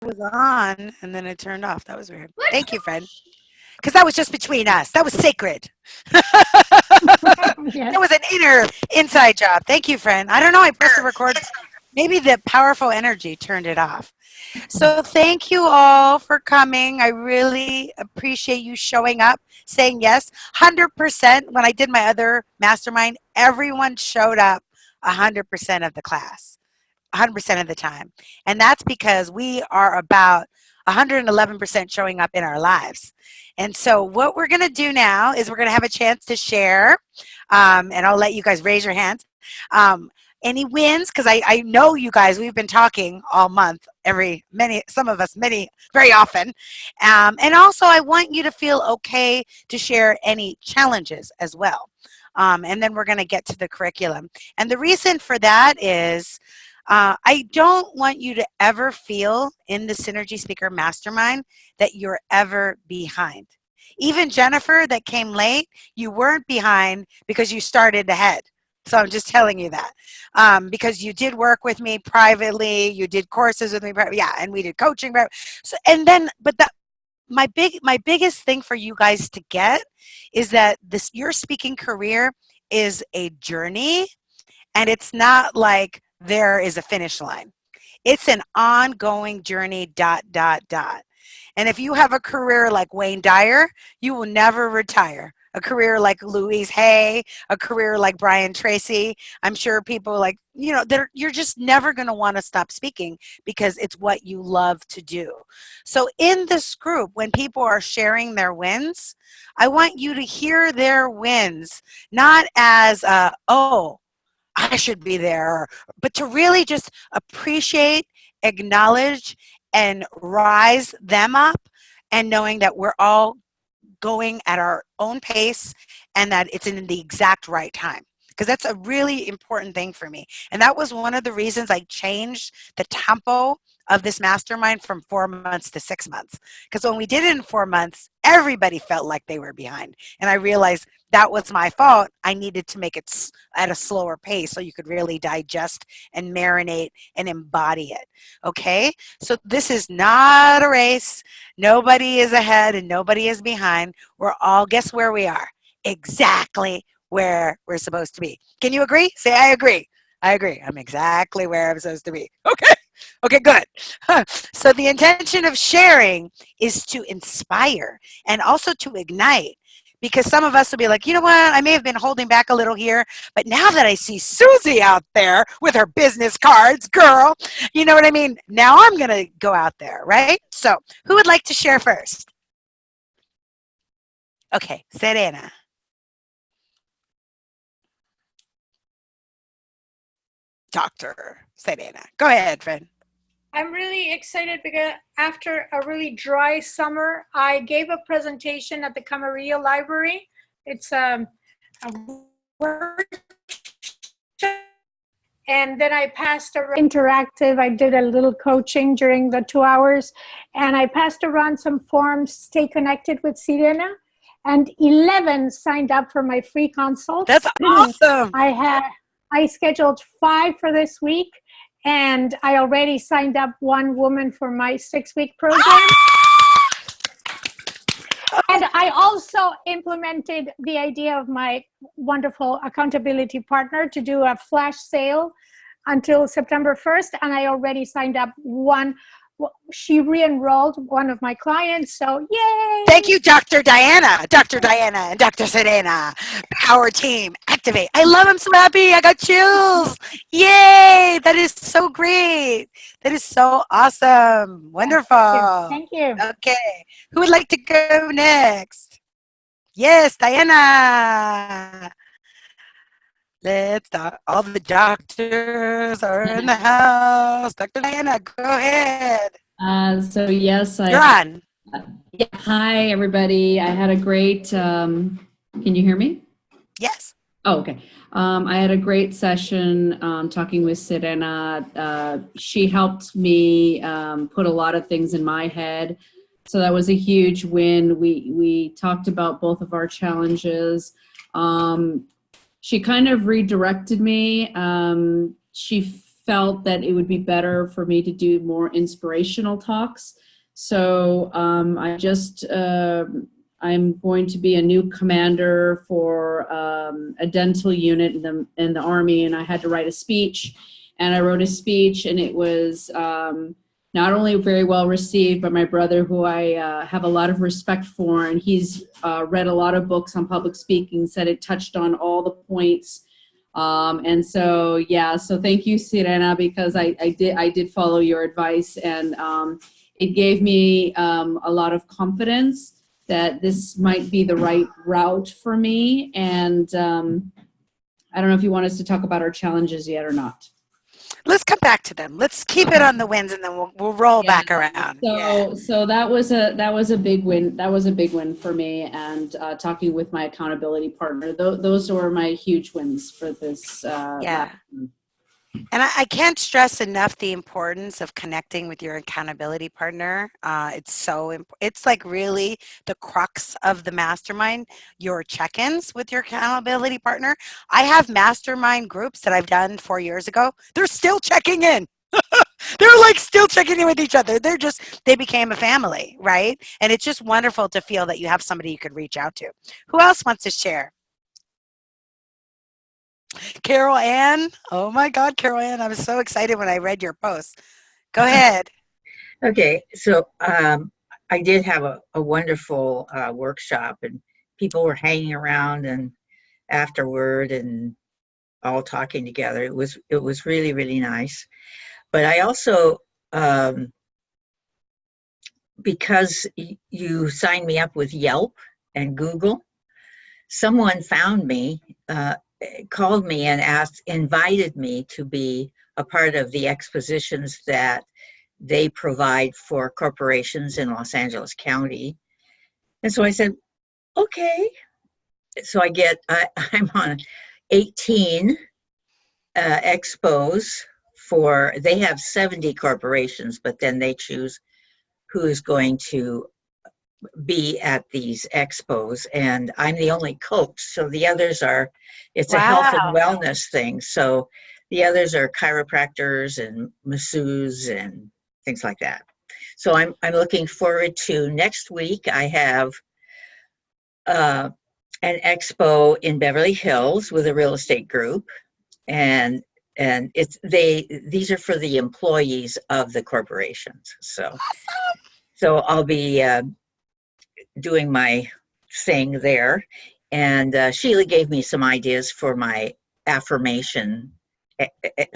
was on and then it turned off. That was weird. Thank you, friend. Because that was just between us. That was sacred. That Yes. was an inside job. Thank you, friend. I don't know. I pressed the record. Maybe the powerful energy turned it off. So thank you all for coming. I really appreciate you showing up, saying yes. 100%. When I did my other mastermind, everyone showed up 100% of the class. 100% of the time. And that's because we are about 111% showing up in our lives. And so, what we're going to do now is we're going to have a chance to share, and I'll let you guys raise your hands. Any wins? Because I know you guys, we've been talking all month, some of us, many, very often. And also, I want you to feel okay to share any challenges as well. And then we're going to get to the curriculum. And the reason for that is I don't want you to ever feel in the Synergy Speaker Mastermind that you're ever behind. Even Jennifer, that came late, you weren't behind because you started ahead. So I'm just telling you that because you did work with me privately, you did courses with me, yeah, and we did coaching. So and then, but that my biggest thing for you guys to get is that this your speaking career is a journey, and it's not like there is a finish line. It's an ongoing journey, dot, dot, dot. And if you have a career like Wayne Dyer, you will never retire. A career like Louise Hay, a career like Brian Tracy. I'm sure people like, you're just never going to want to stop speaking because it's what you love to do. So in this group, when people are sharing their wins, I want you to hear their wins, not as, oh, I should be there, but to really just appreciate, acknowledge, and rise them up, and knowing that we're all going at our own pace and that it's in the exact right time. Because that's a really important thing for me. And that was one of the reasons I changed the tempo of this mastermind from 4 months to 6 months. Because when we did it in 4 months, everybody felt like they were behind. And I realized that was my fault. I needed to make it at a slower pace so you could really digest and marinate and embody it. Okay? So this is not a race. Nobody is ahead and nobody is behind. We're all, guess where we are? Exactly where we're supposed to be. Can you agree? Say, I agree. I agree. I'm exactly where I'm supposed to be. Okay. Okay, good. So the intention of sharing is to inspire and also to ignite. Because some of us will be like, you know what, I may have been holding back a little here, but now that I see Susie out there with her business cards, girl, you know what I mean? Now I'm going to go out there, right? So who would like to share first? Okay, Serena. Dr. Serena. Go ahead, friend. I'm really excited because after a really dry summer, I gave a presentation at the Camarillo Library. It's a workshop, and then I passed around interactive. I did a little coaching during the 2 hours, and I passed around some forms, stay connected with Sirena, and 11 signed up for my free consults. That's awesome. I scheduled 5 for this week, and I already signed up one woman for my 6-week program. And I also implemented the idea of my wonderful accountability partner to do a flash sale until September 1st, and I already signed up one. She re-enrolled one of my clients, so yay! Thank you, Dr. Diana, and Dr. Serena. Power team, activate. I love. I'm so happy. I got chills. Yay! That is so great. That is so awesome. Wonderful. Thank you. Okay. Who would like to go next? Yes, Diana. Let's talk. All the doctors are in the house. Dr. Diana, go ahead. So yes, You're on. Yeah, hi everybody. I had a great. Can you hear me? Yes. Oh, okay. I had a great session talking with Serena. She helped me put a lot of things in my head, so that was a huge win. We talked about both of our challenges. She kind of redirected me. She felt that it would be better for me to do more inspirational talks. So I'm going to be a new commander for a dental unit in the Army, and I had to write a speech. And I wrote a speech, and it was not only very well received, but my brother, who I have a lot of respect for, and he's read a lot of books on public speaking, said it touched on all the points. And so, yeah, so thank you, Sirena, because I did follow your advice, and it gave me a lot of confidence that this might be the right route for me. And I don't know if you want us to talk about our challenges yet or not. Let's come back to them. Let's keep it on the wins, and then we'll roll back around. So that was a big win. That was a big win for me, and talking with my accountability partner. Those were my huge wins for this. And I can't stress enough the importance of connecting with your accountability partner. It's like really the crux of the mastermind, your check-ins with your accountability partner. I have mastermind groups that I've done 4 years ago. They're still checking in. They're like still checking in with each other. They became a family, right? And it's just wonderful to feel that you have somebody you could reach out to. Who else wants to share? Carol Ann. Oh my God, Carol Ann. I was so excited when I read your post. Go ahead. Okay, so I did have a wonderful workshop, and people were hanging around and afterward and all talking together. It was really, really nice. But I also, because you signed me up with Yelp and Google, someone found me, called me and invited me to be a part of the expositions that they provide for corporations in Los Angeles County. And so I said, okay. So I'm on 18 expos they have 70 corporations, but then they choose who is going to be at these expos, and I'm the only coach. So the others it's a health and wellness thing. So the others are chiropractors and masseuses and things like that. So I'm looking forward to next week. I have an expo in Beverly Hills with a real estate group, and these are for the employees of the corporations. So I'll be doing my thing there, and Sheila gave me some ideas for my affirmation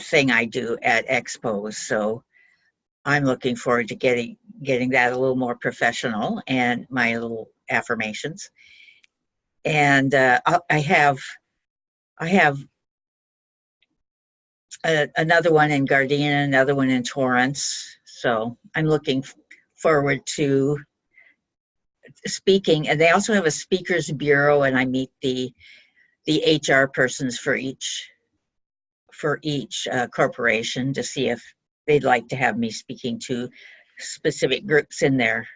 thing I do at expos. So I'm looking forward to getting that a little more professional, and my little affirmations. And I have another one in Gardena, another one in Torrance. So I'm looking forward to speaking. And they also have a speakers bureau, and I meet the HR persons for each corporation to see if they'd like to have me speaking to specific groups in their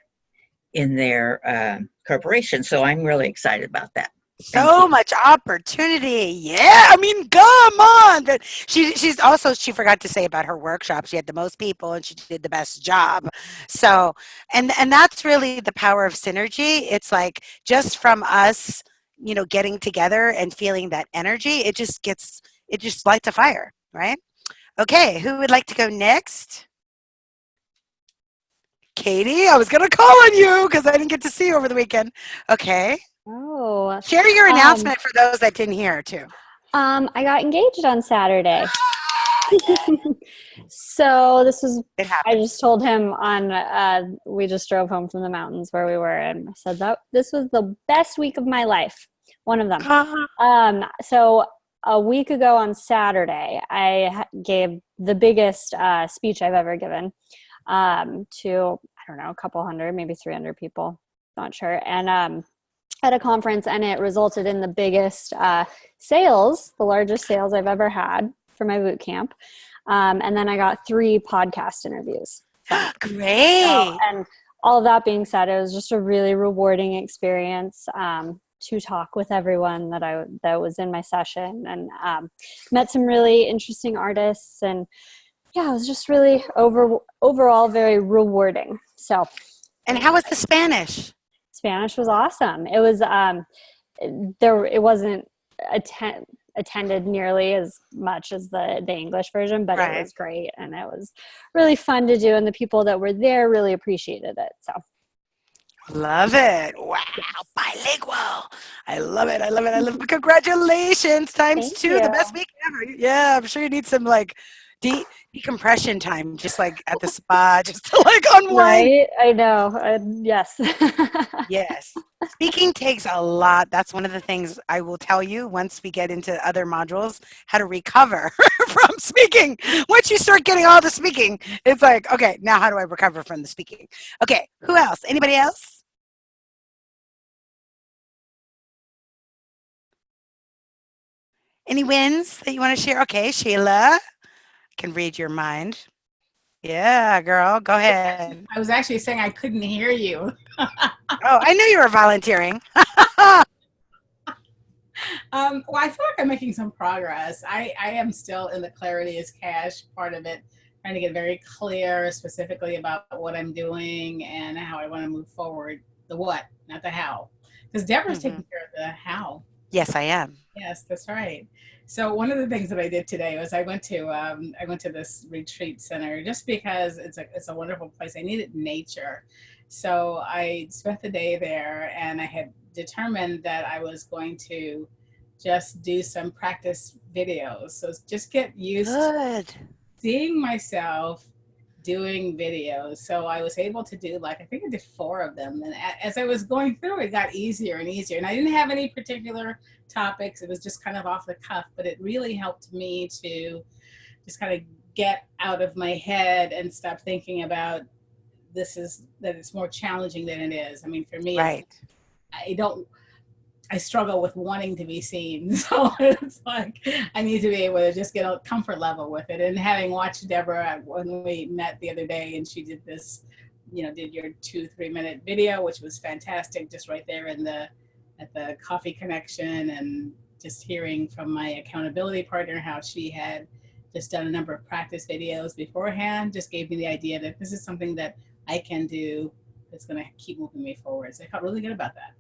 corporation. So I'm really excited about that. So much opportunity. Yeah, I mean, come on. But she forgot to say about her workshop. She had the most people and she did the best job. So, and that's really the power of synergy. It's like just from us, getting together and feeling that energy, it just lights a fire, right? Okay, who would like to go next? Katie, I was going to call on you because I didn't get to see you over the weekend. Okay. Oh. Share your announcement for those that didn't hear too. I got engaged on Saturday. So I just told him we just drove home from the mountains where we were, and I said that this was the best week of my life. One of them. So a week ago on Saturday, I gave the biggest speech I've ever given to, I don't know, a couple hundred, maybe 300 people, not sure. And at a conference, and it resulted in the biggest sales, the largest sales I've ever had for my boot camp. And then I got 3 podcast interviews. Great. And all of that being said, it was just a really rewarding experience to talk with everyone that was in my session, and met some really interesting artists, and yeah, it was just really overall very rewarding. So, And how was the Spanish? Spanish was awesome. It was it wasn't attended nearly as much as the English version, but Right. it was great, and it was really fun to do, and the people that were there really appreciated it. So Love it. Wow. Bilingual. I love it. I love it. I love it. Congratulations. Times thank 2, the you. best week ever. Yeah, I'm sure you need some like decompression time, just like at the spa, just to like unwind. Right? I know. Yes. Yes. Speaking takes a lot. That's one of the things I will tell you once we get into other modules, how to recover from speaking. Once you start getting all the speaking, it's like, okay, now how do I recover from the speaking? Okay, who else? Anybody else? Any wins that you want to share? Okay, Sheila, can read your mind. Yeah, girl, go ahead. I was actually saying I couldn't hear you. Oh, I knew you were volunteering. Well, I feel like I'm making some progress. I am still in the clarity is cash part of it, trying to get very clear specifically about what I'm doing and how I want to move forward. The what, not the how. Because Deborah's taking care of the how. Yes, I am. Yes, that's right. So one of the things that I did today was I went to this retreat center just because it's a wonderful place. I needed nature, so I spent the day there, and I had determined that I was going to just do some practice videos. So just get used to Good. seeing myself doing videos. So I was able to do I think I did 4 of them. And as I was going through, it got easier and easier. And I didn't have any particular topics. It was just kind of off the cuff, but it really helped me to just kind of get out of my head and stop thinking about that it's more challenging than it is. I mean, for me, Right. I struggle with wanting to be seen. So it's like I need to be able to just get a comfort level with it. And having watched Deborah when we met the other day and she did this, did your 2-3 minute video, which was fantastic, just right there at the coffee connection, and just hearing from my accountability partner how she had just done a number of practice videos beforehand, just gave me the idea that this is something that I can do that's going to keep moving me forward. So I felt really good about that.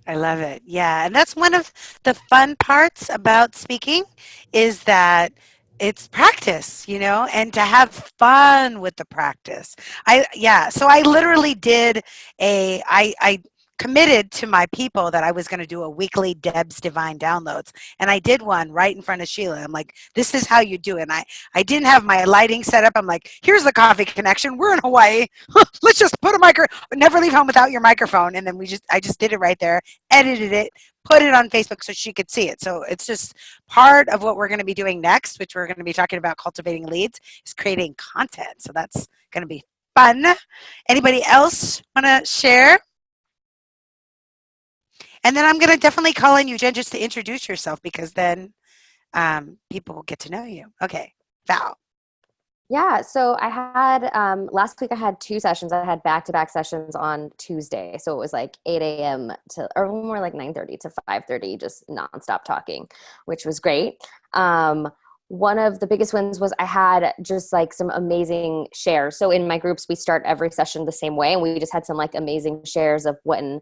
I love it. Yeah. And that's one of the fun parts about speaking is that it's practice, and to have fun with the practice. So I literally did I committed to my people that I was going to do a weekly Deb's Divine Downloads. And I did one right in front of Sheila. I'm like, this is how you do it. And I didn't have my lighting set up. I'm like, here's the coffee connection. We're in Hawaii. Let's just put a never leave home without your microphone. And then I just did it right there, edited it, put it on Facebook so she could see it. So it's just part of what we're going to be doing next, which we're going to be talking about cultivating leads, is creating content. So that's going to be fun. Anybody else want to share? And then I'm going to definitely call on you, Jen, just to introduce yourself, because then people will get to know you. Okay, Val. Yeah, so I had last week I had 2 sessions. I had back-to-back sessions on Tuesday. So it was like 8 a.m. or more like 9:30 to 5:30, just nonstop talking, which was great. One of the biggest wins was I had just like some amazing shares. So in my groups, we start every session the same way. And we just had some like amazing shares of when,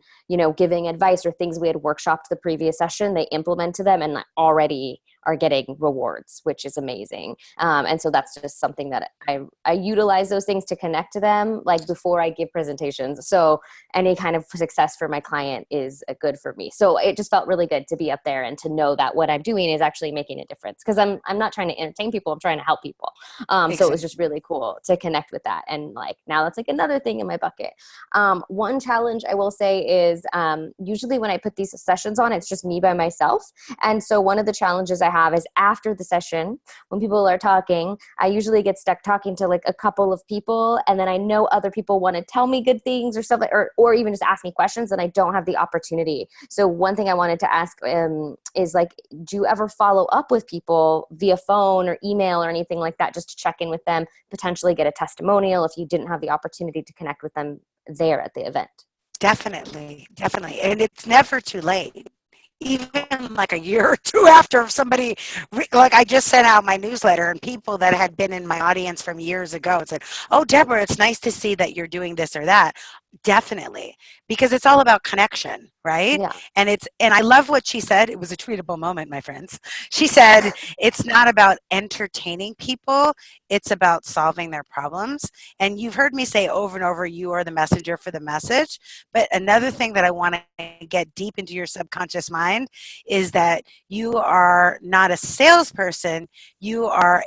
giving advice or things we had workshopped the previous session, they implemented them and already are getting rewards, which is amazing. And so that's just something that I utilize those things to connect to them, like before I give presentations. So any kind of success for my client is good for me. So it just felt really good to be up there and to know that what I'm doing is actually making a difference, because I'm not trying to entertain people, I'm trying to help people. So it was just really cool to connect with that. And like, now that's like another thing in my bucket. One challenge I will say is usually when I put these sessions on, it's just me by myself. And so one of the challenges I have is after the session, when people are talking, I usually get stuck talking to like a couple of people, and then I know other people want to tell me good things or stuff, or even just ask me questions, and I don't have the opportunity. So one thing I wanted to ask is like, do you ever follow up with people via phone or email or anything like that, just to check in with them, potentially get a testimonial if you didn't have the opportunity to connect with them there at the event? Definitely. And it's never too late. even like a year or two after somebody, like I just sent out my newsletter and people that had been in my audience from years ago said, "Oh, Deborah, it's nice to see that you're doing this or that." Definitely, because it's all about connection, right? Yeah. And I love what she said. It was a tweetable moment, my friends. She said, "It's not about entertaining people, it's about solving their problems." And you've heard me say over and over, you are the messenger for the message. But another thing that I want to get deep into your subconscious mind is that you are not a salesperson, you are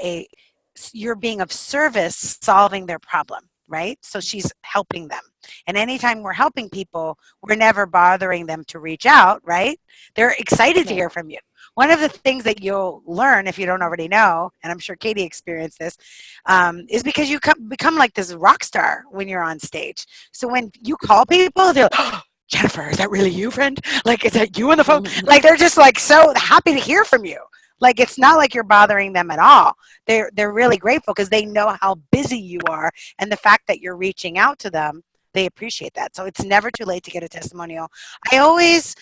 you're being of service solving their problem, right? So she's helping them. And anytime we're helping people, we're never bothering them to reach out, right? They're excited to Right. hear from you. One of the things that you'll learn, if you don't already know, and I'm sure Katie experienced this, is because you become like this rock star when you're on stage. So when you call people, they're like, "Oh, Jennifer, is that really you, friend? Like, is that you on the phone?" Like, they're just like so happy to hear from you. Like, it's not like you're bothering them at all. They're really grateful because they know how busy you are, and the fact that you're reaching out to them, they appreciate that. So it's never too late to get a testimonial. I always,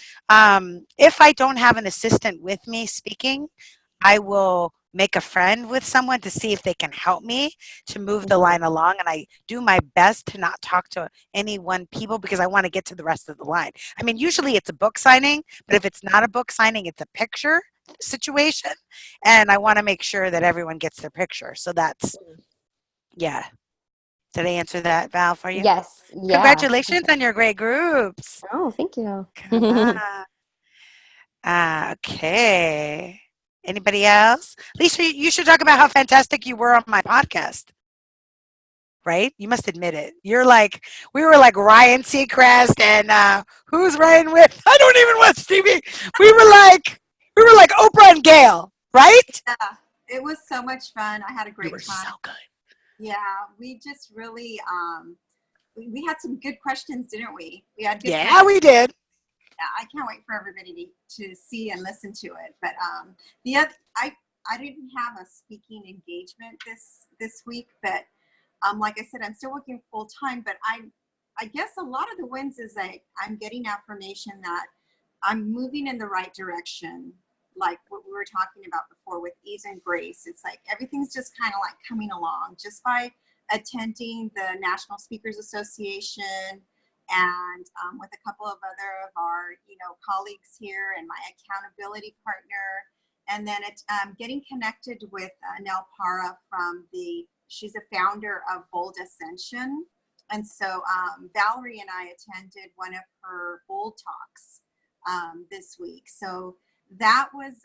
if I don't have an assistant with me speaking, I will make a friend with someone to see if they can help me to move the line along. And I do my best to not talk to any one people because I want to get to the rest of the line. I mean, usually it's a book signing, but if it's not a book signing, it's a picture situation. And I want to make sure that everyone gets their picture. So that's, yeah. Did I answer that, Val, for you? Yes. Yeah. Congratulations on your great groups. Oh, thank you. Come on. Okay. Anybody else? Lisa, you should talk about how fantastic you were on my podcast, right? You must admit it. You're like, we were like Ryan Seacrest and who's Ryan with? I don't even watch TV. We were like Oprah and Gail, right? Yeah, it was so much fun. I had a You great were time. so good. Yeah, we just really we had some good questions, didn't we? We had good Yeah, questions. we did. Yeah, I can't wait for everybody to see and listen to it. But the other, I didn't have a speaking engagement this week, but like I said, I'm still working full time. But I guess a lot of the wins is that I'm getting affirmation that I'm moving in the right direction. Like what we were talking about before with ease and grace. It's like everything's just kind of like coming along just by attending the National Speakers Association and with a couple of other of our, colleagues here and my accountability partner. And then getting connected with Nell Para she's a founder of Bold Ascension. And so Valerie and I attended one of her Bold Talks this week. So that was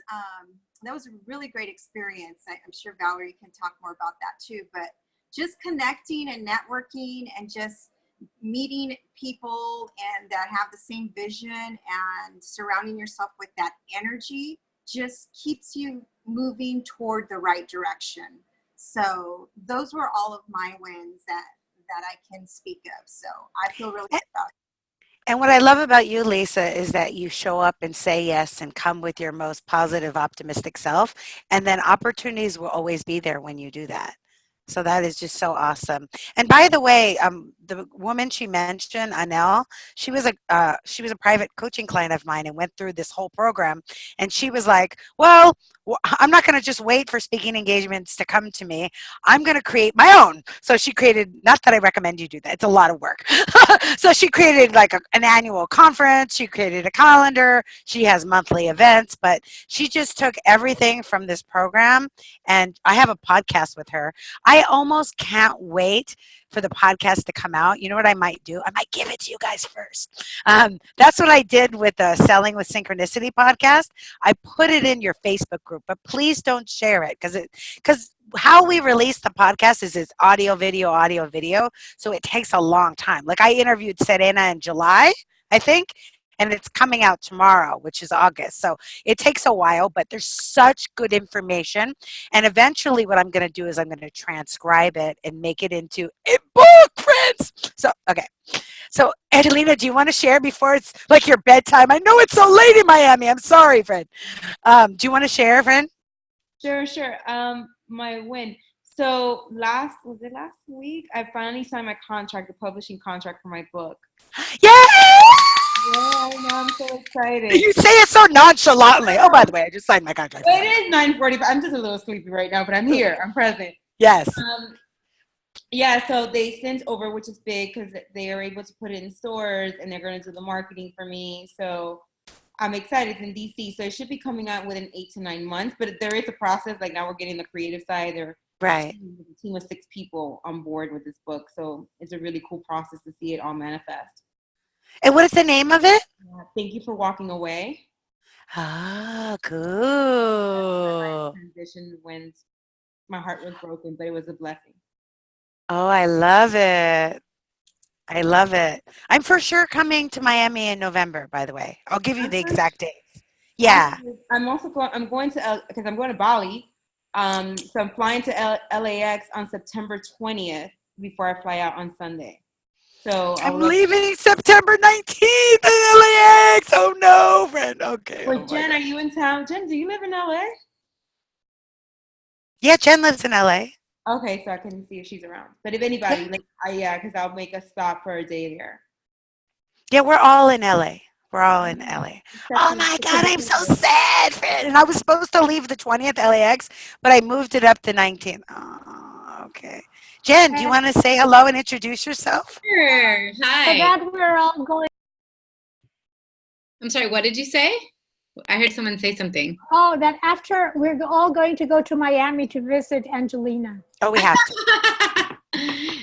a really great experience. I'm sure Valerie can talk more about that too, but just connecting and networking and just meeting people and that have the same vision and surrounding yourself with that energy just keeps you moving toward the right direction. So those were all of my wins that I can speak of. So I feel really good about it. And what I love about you, Lisa, is that you show up and say yes and come with your most positive, optimistic self. And then opportunities will always be there when you do that. So that is just so awesome. And by the way, the woman she mentioned, Anel, she was a private coaching client of mine and went through this whole program. And she was like, "Well, I'm not going to just wait for speaking engagements to come to me. I'm going to create my own." So she created. Not that I recommend you do that. It's a lot of work. So she created like an annual conference. She created a calendar. She has monthly events, but she just took everything from this program. And I have a podcast with her. I almost can't wait for the podcast to come out. You know what I might do? I might give it to you guys first. That's what I did with the Selling with Synchronicity podcast. I put it in your Facebook group, but please don't share it because how we release the podcast is it's audio, video. So it takes a long time. Like I interviewed Serena in July, I think, and it's coming out tomorrow, which is August. So it takes a while, but there's such good information. And eventually what I'm going to do is I'm going to transcribe it and make it into a book, friends. So, okay. So, Angelina, do you want to share before it's like your bedtime? I know it's so late in Miami. I'm sorry, friend. Do you want to share, friend? Sure. My win. So last week? I finally signed my contract, the publishing contract for my book. Yay! I know. I'm so excited. You say it so nonchalantly. Oh, by the way, I just signed my contract. It is 9:45. I'm just a little sleepy right now, but I'm here. I'm present. Yes. Yeah, so they sent over, which is big because they are able to put it in stores and they're going to do the marketing for me. So I'm excited. It's in DC. So it should be coming out within 8 to 9 months. But there is a process. Like now we're getting the creative side. There's Right. a team of 6 people on board with this book. So it's a really cool process to see it all manifest. And what is the name of it? Thank You for Walking Away. Ah, cool. Transition when my heart was broken, but it was a blessing. Oh, I love it. I love it. I'm for sure coming to Miami in November, by the way. I'll give you the exact dates. Yeah. I'm also going, because I'm going to Bali. So I'm flying to LAX on September 20th before I fly out on Sunday. So I'm leaving September 19th in LAX. Oh no, friend. Okay. Wait, Jen, are you in town? Jen, do you live in LA? Yeah, Jen lives in LA. Okay, so I can see if she's around. But if anybody, because I'll make a stop for a day there. Yeah, we're all in LA. We're all in LA. Oh my God, I'm so sad, friend. And I was supposed to leave the 20th LAX, but I moved it up to 19th. Oh, okay. Jen, do you want to say hello and introduce yourself? Sure. Hi. So that we're all going. I'm sorry, what did you say? I heard someone say something. Oh, that after we're all going to go to Miami to visit Angelina. Oh, we have to.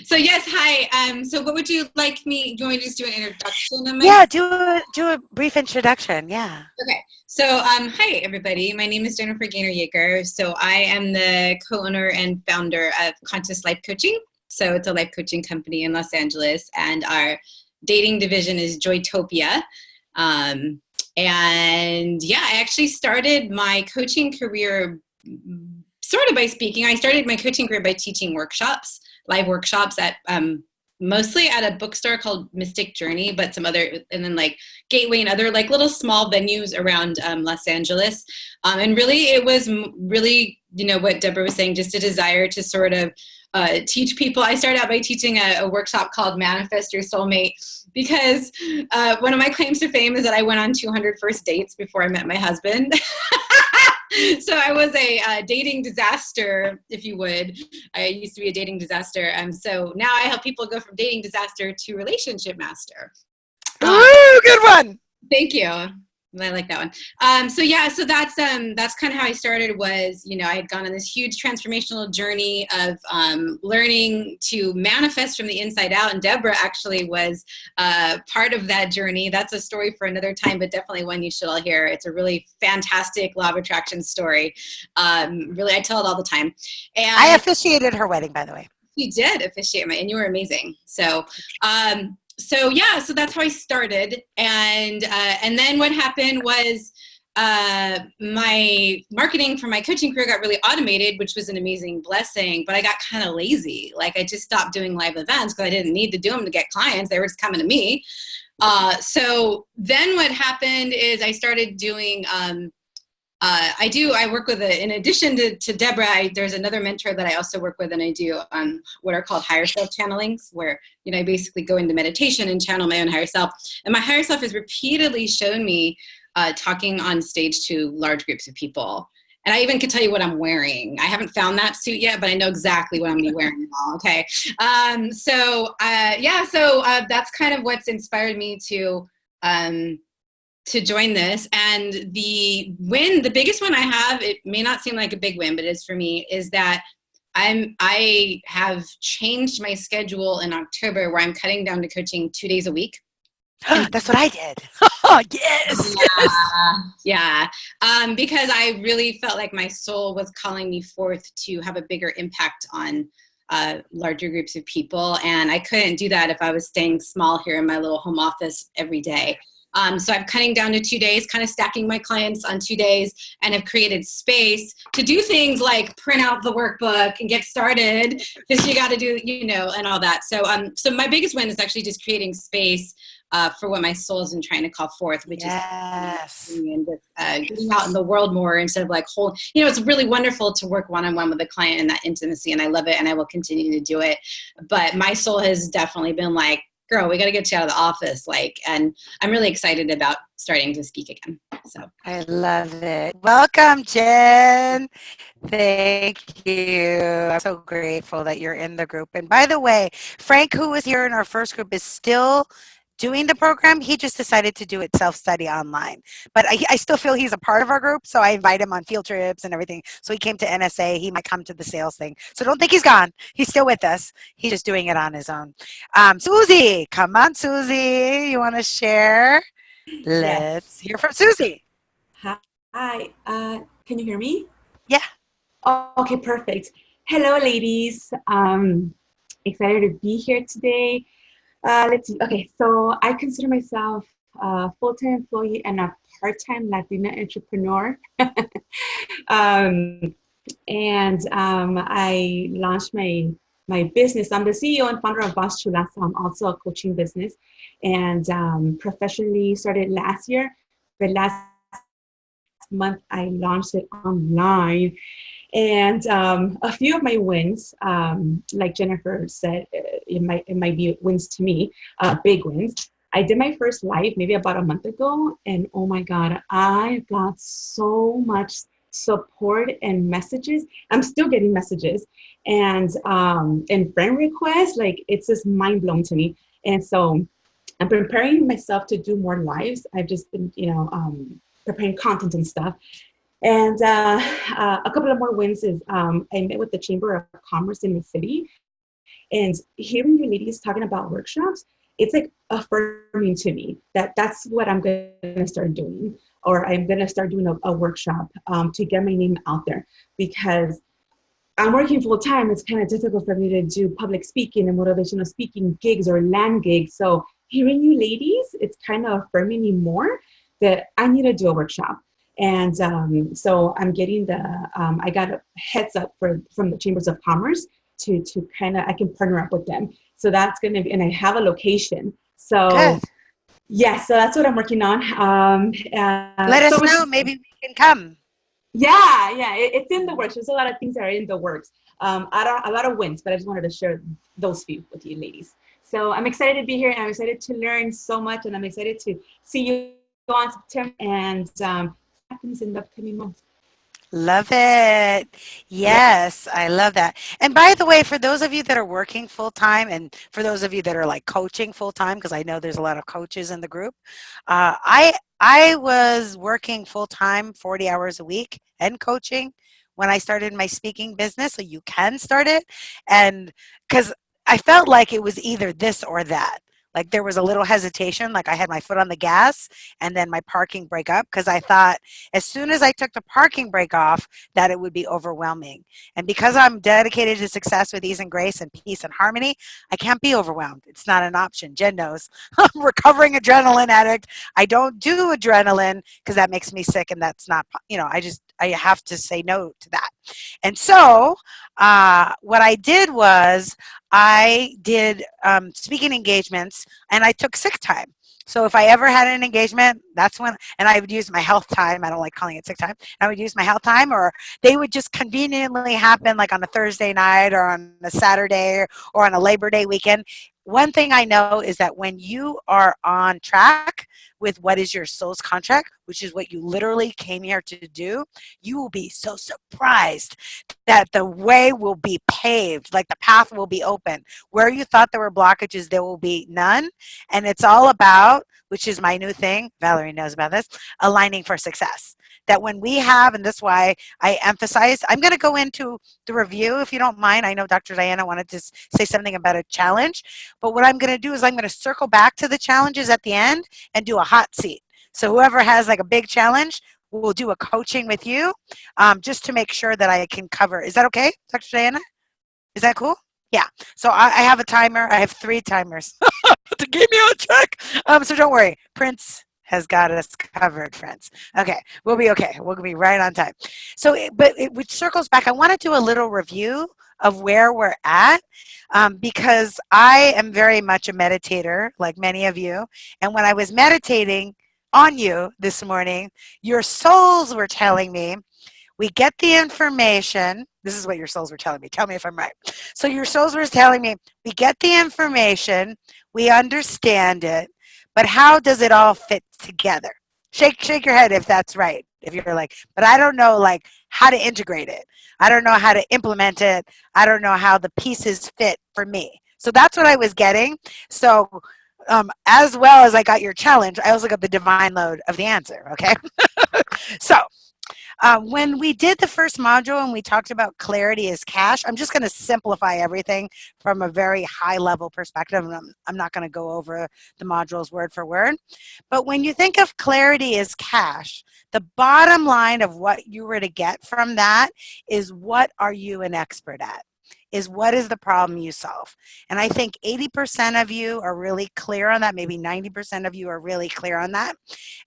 So yes, hi. So what would you like me? Do you want me to just do an introduction? Yeah, do a brief introduction. Yeah. Okay. So hi everybody. My name is Jennifer Gaynor-Yeager. So I am the co-owner and founder of Conscious Life Coaching. So it's a life coaching company in Los Angeles, and our dating division is Joytopia. And yeah, I actually started my coaching career sort of by speaking. I started my coaching career by teaching workshops, live workshops at mostly at a bookstore called Mystic Journey, but some other, and then like Gateway and other like little small venues around Los Angeles. And really, it was really, you know, what Deborah was saying, just a desire to sort of teach people. I started out by teaching a workshop called Manifest Your Soulmate, because one of my claims to fame is that I went on 200 first dates before I met my husband. So I was a dating disaster, if you would. I used to be a dating disaster. So now I help people go from dating disaster to relationship master. Ooh, good one. Thank you. I like that one. So yeah, so that's kind of how I started. Was, you know, I had gone on this huge transformational journey of learning to manifest from the inside out, and Deborah actually was part of that journey. That's a story for another time, but definitely one you should all hear. It's a really fantastic law of attraction story. Really, I tell it all the time. And I officiated her wedding, by the way. You did officiate and you were amazing. So. So yeah, so that's how I started, and then what happened was my marketing for my coaching career got really automated, which was an amazing blessing. But I got kind of lazy. Like I just stopped doing live events because I didn't need to do them to get clients; they were just coming to me. So then what happened is I started doing. I work with, in addition to Deborah, there's another mentor that I also work with, and I do what are called higher self channelings, where, you know, I basically go into meditation and channel my own higher self. And my higher self has repeatedly shown me talking on stage to large groups of people. And I even can tell you what I'm wearing. I haven't found that suit yet, but I know exactly what I'm going to be wearing now. Okay. So that's kind of what's inspired me to join this. And the biggest one I have, it may not seem like a big win, but it is for me, is that I have changed my schedule in October, where I'm cutting down to coaching 2 days a week. That's what I did. Yes. Yeah. Because I really felt like my soul was calling me forth to have a bigger impact on larger groups of people. And I couldn't do that if I was staying small here in my little home office every day. So I'm cutting down to 2 days, kind of stacking my clients on 2 days, and have created space to do things like print out the workbook and get started, because you got to do, you know, and all that. So my biggest win is actually just creating space for what my soul has been trying to call forth, which is and getting out in the world more instead of like you know, it's really wonderful to work one-on-one with a client in that intimacy, and I love it, and I will continue to do it. But my soul has definitely been like, girl, we got to get you out of the office. Like, and I'm really excited about starting to speak again. So I love it. Welcome, Jen. Thank you. I'm so grateful that you're in the group. And by the way, Frank, who was here in our first group, is still doing the program. He just decided to do it self-study online. But I still feel he's a part of our group, so I invite him on field trips and everything. So he came to NSA. He might come to the sales thing. So don't think he's gone. He's still with us. He's just doing it on his own. Susie, come on, Susie. You want to share? Yes. Let's hear from Susie. Hi. Can you hear me? Yeah. Oh, okay, perfect. Hello, ladies. Excited to be here today. Let's see. Okay, so I consider myself a full-time employee and a part-time Latina entrepreneur. I launched my business. I'm the CEO and founder of Boss Chula, so I'm also a coaching business. And professionally started last year, but last month I launched it online. And a few of my wins, like Jennifer said, it might be wins to me, big wins. I did my first live maybe about a month ago, and oh my God, I got so much support and messages. I'm still getting messages and friend requests. Like, it's just mind blowing to me. And so I'm preparing myself to do more lives. I've just been, preparing content and stuff. And a couple of more wins is I met with the Chamber of Commerce in the city, and hearing you ladies talking about workshops, it's like affirming to me that that's what I'm going to start doing, or I'm going to start doing a workshop to get my name out there, because I'm working full time. It's kind of difficult for me to do public speaking and motivational speaking gigs or land gigs. So hearing you ladies, it's kind of affirming me more that I need to do a workshop. And so I'm getting I got a heads up from the Chambers of Commerce to kind of, I can partner up with them. So that's going to be, and I have a location. So Good. yeah, so that's what I'm working on. Let us know. Maybe we can come. Yeah, it's in the works. There's a lot of things that are in the works. A lot of wins, but I just wanted to share those few with you ladies. So I'm excited to be here, and I'm excited to learn so much, and I'm excited to see you on September and happens in the upcoming months. Love it. Yes, I love that. And by the way, for those of you that are working full time, and for those of you that are like coaching full time, because I know there's a lot of coaches in the group, I was working full time, 40 hours a week, and coaching when I started my speaking business. So you can start it, and because I felt like it was either this or that. Like there was a little hesitation, like I had my foot on the gas and then my parking brake up, because I thought as soon as I took the parking brake off that it would be overwhelming. And because I'm dedicated to success with ease and grace and peace and harmony, I can't be overwhelmed. It's not an option. Jen knows. I'm a recovering adrenaline addict. I don't do adrenaline because that makes me sick, and that's not, I have to say no to that. And so what I did was I did speaking engagements, and I took sick time. So if I ever had an engagement, that's when, and I would use my health time. I don't like calling it sick time. I would use my health time, or they would just conveniently happen like on a Thursday night or on a Saturday or on a Labor Day weekend. One thing I know is that when you are on track with what is your soul's contract, which is what you literally came here to do, you will be so surprised that the way will be paved, like the path will be open. Where you thought there were blockages, there will be none. And it's all about, which is my new thing, Valerie knows about this, aligning for success. That when we have, and that's why I emphasize, I'm going to go into the review if you don't mind. I know Dr. Diana wanted to say something about a challenge, but what I'm going to do is I'm going to circle back to the challenges at the end and do a hot seat. So whoever has like a big challenge, we'll do a coaching with you just to make sure that I can cover. Is that okay, Dr. Diana? Is that cool? Yeah. So I have a timer. I have 3 timers to keep me on track. So don't worry. Prince has got us covered, friends. Okay. We'll be okay. We'll be right on time. So, which circles back. I want to do a little review of where we're at because I am very much a meditator, like many of you. And when I was meditating on you this morning, your souls were telling me, we get the information. This is what your souls were telling me. Tell me if I'm right. So your souls were telling me, we get the information, we understand it, but how does it all fit together? Shake your head if that's right. If you're like, but I don't know like how to integrate it. I don't know how to implement it. I don't know how the pieces fit for me. So that's what I was getting. So as well as I got your challenge, I also got the divine load of the answer. Okay. So when we did the first module and we talked about clarity as cash, I'm just going to simplify everything from a very high level perspective. And I'm not going to go over the modules word for word. But when you think of clarity as cash, the bottom line of what you were to get from that is what are you an expert at? Is what is the problem you solve? And I think 80% of you are really clear on that. Maybe 90% of you are really clear on that.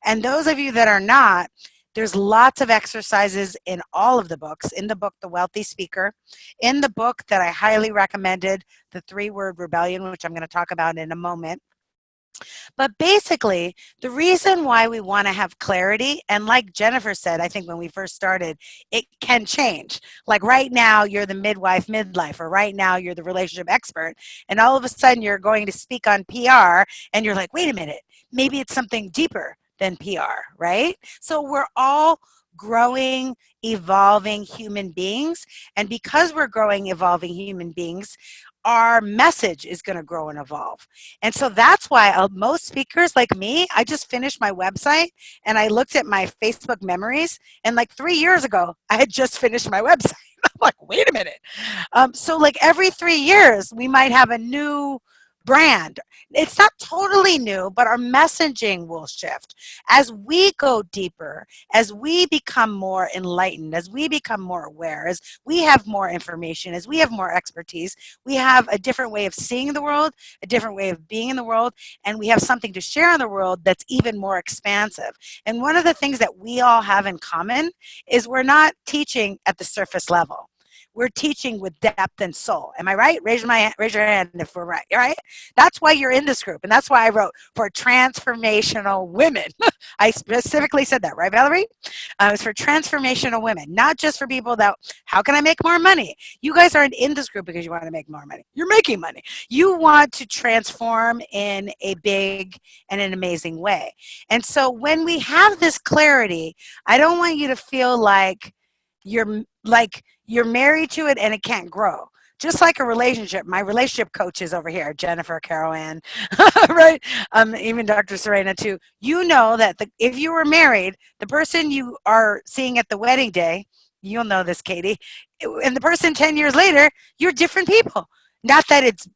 And those of you that are not, there's lots of exercises in all of the books. In the book, The Wealthy Speaker, in the book that I highly recommended, The 3-Word Rebellion, which I'm going to talk about in a moment. But basically, the reason why we want to have clarity, and like Jennifer said, I think when we first started, it can change. Like right now, you're the midwife, midlife, or right now, you're the relationship expert, and all of a sudden, you're going to speak on PR, and you're like, wait a minute, maybe it's something deeper than PR, right? So we're all growing, evolving human beings, and because we're growing, evolving human beings, our message is going to grow and evolve. And so that's why most speakers like me, I just finished my website and I looked at my Facebook memories. And like 3 years ago, I had just finished my website. I'm like, wait a minute. So like every 3 years, we might have a new brand. It's not totally new, but our messaging will shift. As we go deeper, as we become more enlightened, as we become more aware, as we have more information, as we have more expertise, we have a different way of seeing the world, a different way of being in the world, and we have something to share in the world that's even more expansive. And one of the things that we all have in common is we're not teaching at the surface level. We're teaching with depth and soul. Am I right? Raise your hand if we're right. Right? That's why you're in this group, and that's why I wrote for transformational women. I specifically said that, right, Valerie? It's for transformational women, not just for people that. How can I make more money? You guys aren't in this group because you want to make more money. You're making money. You want to transform in a big and an amazing way. And so when we have this clarity, I don't want you to feel like you're married to it and it can't grow. Just like a relationship, my relationship coach is over here, Jennifer, Carol Ann, right? Even Dr. Serena too. You know that if you were married, the person you are seeing at the wedding day, you'll know this, Katie, and the person 10 years later, you're different people. Not that it's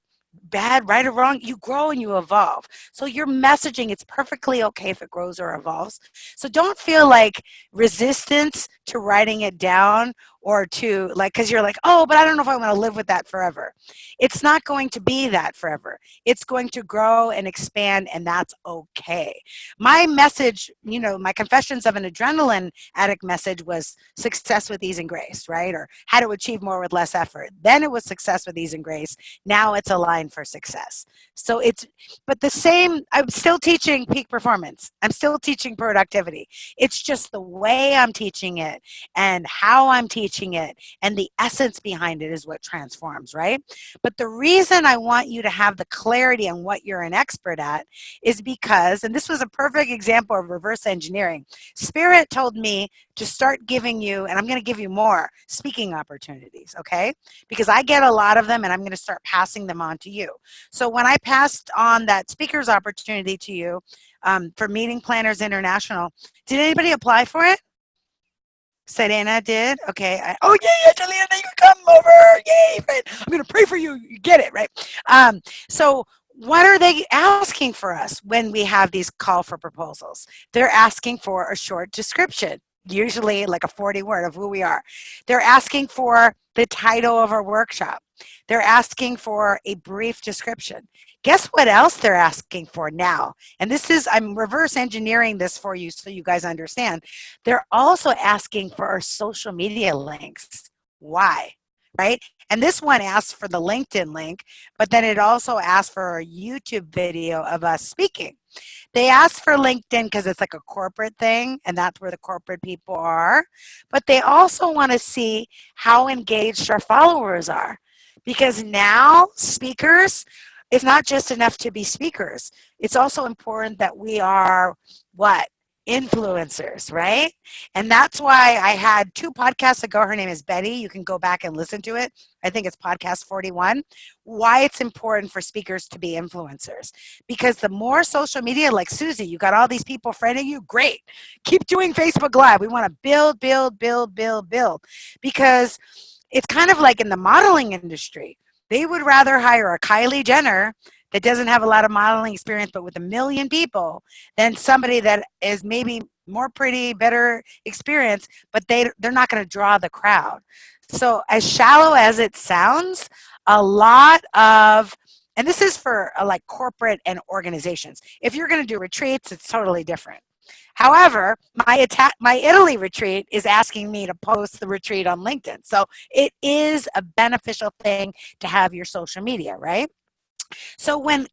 bad, right or wrong, you grow and you evolve. So your messaging, it's perfectly okay if it grows or evolves. So don't feel like resistance to writing it down or to like, because you're like, oh, but I don't know if I want to live with that forever. It's not going to be that forever. It's going to grow and expand, and that's okay. My message, my Confessions of an Adrenaline Addict message was success with ease and grace, right? Or how to achieve more with less effort. Then it was success with ease and grace. Now it's a line for success. So but the same, I'm still teaching peak performance. I'm still teaching productivity. It's just the way I'm teaching it and how I'm teaching it and the essence behind it is what transforms, right? But the reason I want you to have the clarity on what you're an expert at is because, and this was a perfect example of reverse engineering. Spirit told me to start giving you, and I'm going to give you more speaking opportunities, okay? Because I get a lot of them and I'm going to start passing them on to you. So when I passed on that speaker's opportunity to you for Meeting Planners International, did anybody apply for it? Serena did? Okay. Oh, yay, Angelina, you can come over. Yay. Right. I'm going to pray for you. You get it, right? So what are they asking for us when we have these call for proposals? They're asking for a short description, usually like a 40-word of who we are. They're asking for the title of our workshop. They're asking for a brief description. Guess what else they're asking for now? And I'm reverse engineering this for you so you guys understand. They're also asking for our social media links. Why? Right? And this one asks for the LinkedIn link, but then it also asks for a YouTube video of us speaking. They ask for LinkedIn because it's like a corporate thing, and that's where the corporate people are. But they also want to see how engaged our followers are. Because now speakers, it's not just enough to be speakers. It's also important that we are what? Influencers, right? And that's why I had 2 podcasts ago. Her name is Betty. You can go back and listen to it. I think it's podcast 41. Why it's important for speakers to be influencers. Because the more social media, like Susie, you got all these people friending you, great. Keep doing Facebook Live. We want to build, build, build, build, build. Because it's kind of like in the modeling industry. They would rather hire a Kylie Jenner that doesn't have a lot of modeling experience, but with 1,000,000 people, than somebody that is maybe more pretty, better experience, but they're not going to draw the crowd. So as shallow as it sounds, a lot of, and this is for like corporate and organizations. If you're going to do retreats, it's totally different. However, my Italy retreat is asking me to post the retreat on LinkedIn. So it is a beneficial thing to have your social media, right? So when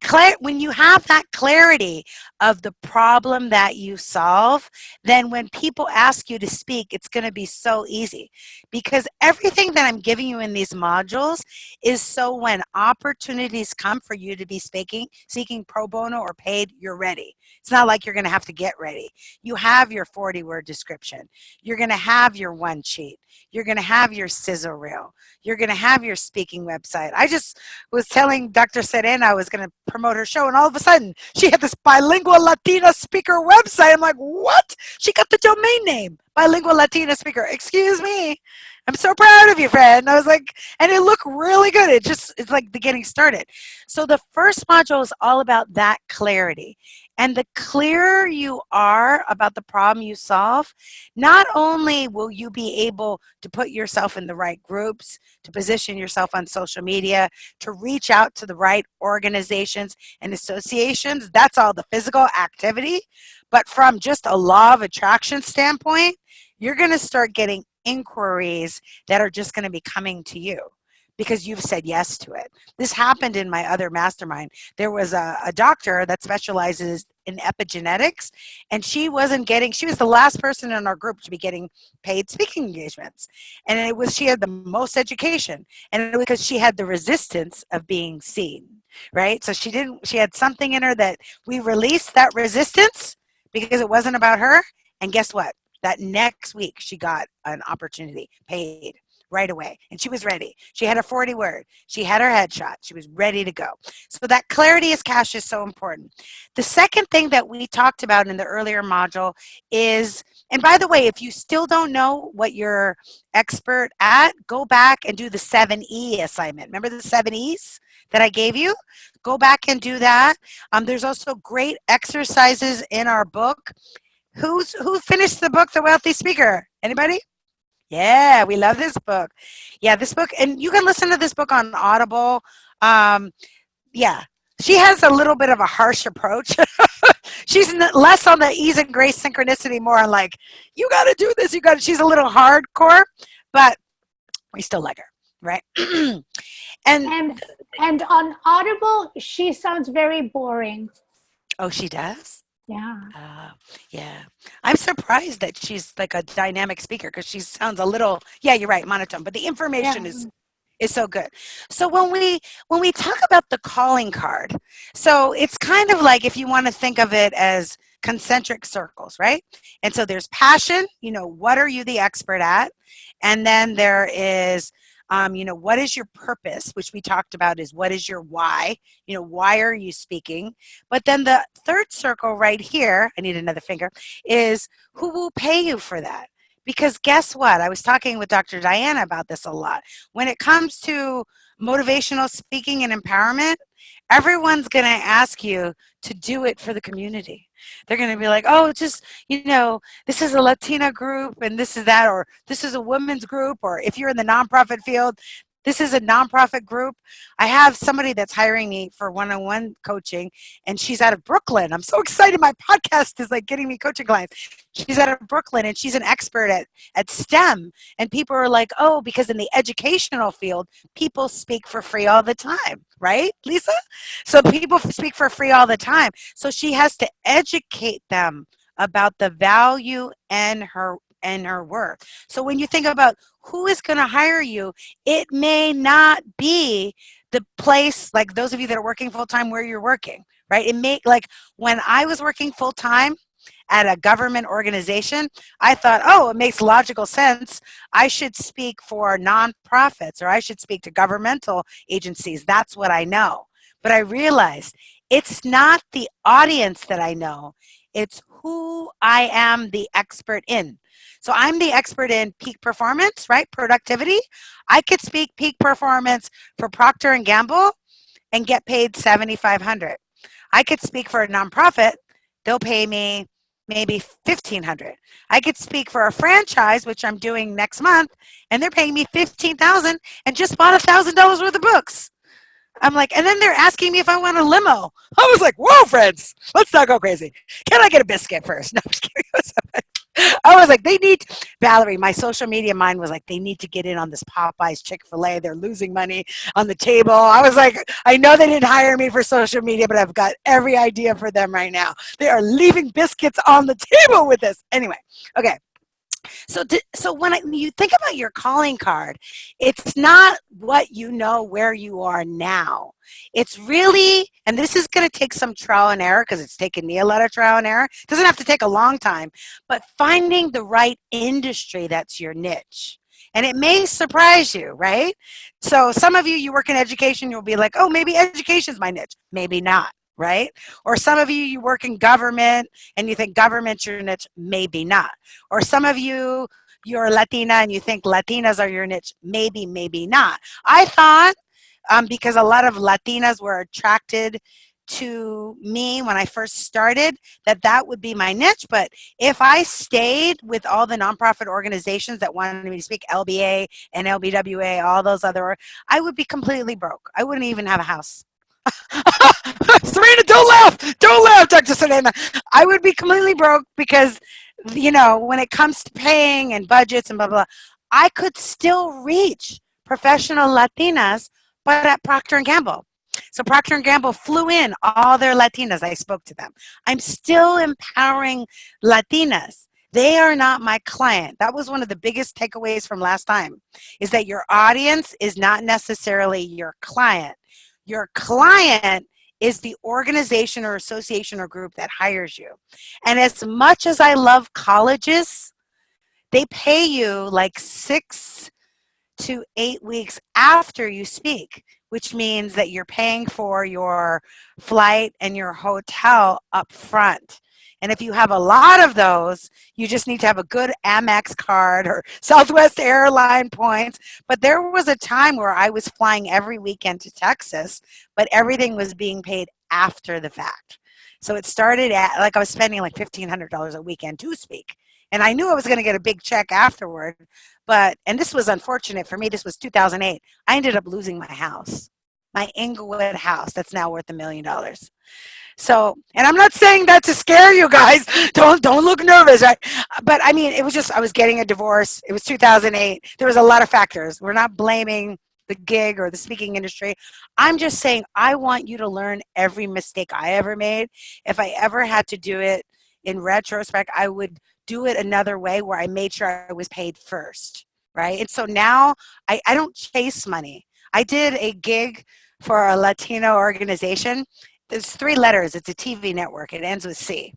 you have that clarity of the problem that you solve, then when people ask you to speak, it's going to be so easy, because everything that I'm giving you in these modules is so when opportunities come for you to be seeking pro bono or paid, you're ready. It's not like you're going to have to get ready. You have your 40-word description. You're going to have your one sheet. You're going to have your sizzle reel. You're going to have your speaking website. I just was telling Dr. Serena I was going to promote her show, and all of a sudden she had this bilingual Latina speaker website. I'm like, what? She got the domain name, bilingual Latina speaker. Excuse me. I'm so proud of you, friend. I was like, and it looked really good. It's like the getting started. So the first module is all about that clarity. And the clearer you are about the problem you solve, not only will you be able to put yourself in the right groups, to position yourself on social media, to reach out to the right organizations and associations, that's all the physical activity. But from just a law of attraction standpoint, you're going to start getting inquiries that are just going to be coming to you because you've said yes to it. This happened in my other mastermind. There was a doctor that specializes in epigenetics, and she was the last person in our group to be getting paid speaking engagements. And she had the most education, and it was because she had the resistance of being seen, right? So she had something in her that we released that resistance because it wasn't about her. And guess what? That next week she got an opportunity paid right away. And she was ready. She had a 40-word. She had her headshot. She was ready to go. So that clarity as cash is so important. The second thing that we talked about in the earlier module is, and by the way, if you still don't know what you're expert at, go back and do the 7E assignment. Remember the 7 E's that I gave you? Go back and do that. There's also great exercises in our book. Who finished the book, The Wealthy Speaker? Anybody? Yeah, we love this book. Yeah, this book, and you can listen to this book on Audible. Yeah, she has a little bit of a harsh approach. She's less on the ease and grace synchronicity, more on like, you got to do this. She's a little hardcore, but we still like her, right? and on Audible, she sounds very boring. Oh, she does? Yeah. Yeah. I'm surprised that she's like a dynamic speaker because she sounds a little, yeah, you're right, monotone, but the information is so good. So when we talk about the calling card, so it's kind of like if you want to think of it as concentric circles, right? And so there's passion, what are you the expert at? And then there is what is your purpose, which we talked about is what is your why? Why are you speaking? But then the third circle right here, I need another finger, is who will pay you for that? Because guess what? I was talking with Dr. Diana about this a lot. When it comes to motivational speaking and empowerment, everyone's going to ask you to do it for the community. They're going to be like, oh, just, this is a Latina group and this is that, or this is a women's group, or if you're in the nonprofit field, this is a nonprofit group. I have somebody that's hiring me for one-on-one coaching, and she's out of Brooklyn. I'm so excited. My podcast is like getting me coaching clients. She's out of Brooklyn, and she's an expert at STEM. And people are like, oh, because in the educational field, people speak for free all the time, right, Lisa? So people speak for free all the time. So she has to educate them about the value in her inner worth. So when you think about who is going to hire you, it may not be the place, like those of you that are working full time where you're working, right? It may, like when I was working full time at a government organization, I thought, oh, it makes logical sense. I should speak for nonprofits or I should speak to governmental agencies. That's what I know. But I realized it's not the audience that I know, it's who I am the expert in. So I'm the expert in peak performance, right? Productivity. I could speak peak performance for Procter and Gamble and get paid $7,500. I could speak for a nonprofit, they'll pay me maybe $1,500. I could speak for a franchise, which I'm doing next month, and they're paying me $15,000 and just bought $1,000 worth of books. I'm like, and then they're asking me if I want a limo. I was like, whoa, friends, let's not go crazy. Can I get a biscuit first? No, I'm just kidding. I was like, they need, Valerie, my social media mind was like, they need to get in on this Popeyes Chick-fil-A. They're losing money on the table. I was like, I know they didn't hire me for social media, but I've got every idea for them right now. They are leaving biscuits on the table with this. Anyway, okay. So when you think about your calling card, it's not what you know where you are now. It's really, and this is going to take some trial and error because it's taken me a lot of trial and error. It doesn't have to take a long time, but finding the right industry that's your niche. And it may surprise you, right? So some of you work in education, you'll be like, oh, maybe education's my niche. Maybe not, right? Or some of you work in government and you think government's your niche. Maybe not. Or some of you're Latina and you think Latinas are your niche. Maybe, maybe not. I thought because a lot of Latinas were attracted to me when I first started, that would be my niche. But if I stayed with all the nonprofit organizations that wanted me to speak, LBA and LBWA, all those other, I would be completely broke. I wouldn't even have a house. Serena, don't laugh, Dr. Serena. I would be completely broke because, when it comes to paying and budgets and blah, blah, I could still reach professional Latinas, but at Procter & Gamble. So Procter & Gamble flew in all their Latinas. I spoke to them. I'm still empowering Latinas. They are not my client. That was one of the biggest takeaways from last time, is that your audience is not necessarily your client. Your client is the organization or association or group that hires you. And as much as I love colleges, they pay you like 6 to 8 weeks after you speak, which means that you're paying for your flight and your hotel up front. And if you have a lot of those, you just need to have a good Amex card or Southwest Airline points. But there was a time where I was flying every weekend to Texas, but everything was being paid after the fact. So it started at, like I was spending like $1,500 a weekend to speak. And I knew I was going to get a big check afterward. And this was unfortunate for me. This was 2008. I ended up losing my house, my Inglewood house that's now worth $1 million. So, and I'm not saying that to scare you guys. Don't look nervous, right? But I mean, it was just, I was getting a divorce. It was 2008. There was a lot of factors. We're not blaming the gig or the speaking industry. I'm just saying I want you to learn every mistake I ever made. If I ever had to do it in retrospect, I would do it another way where I made sure I was paid first, right? And so now I don't chase money. I did a gig for a Latino organization. There's 3 letters. It's a TV network. It ends with C.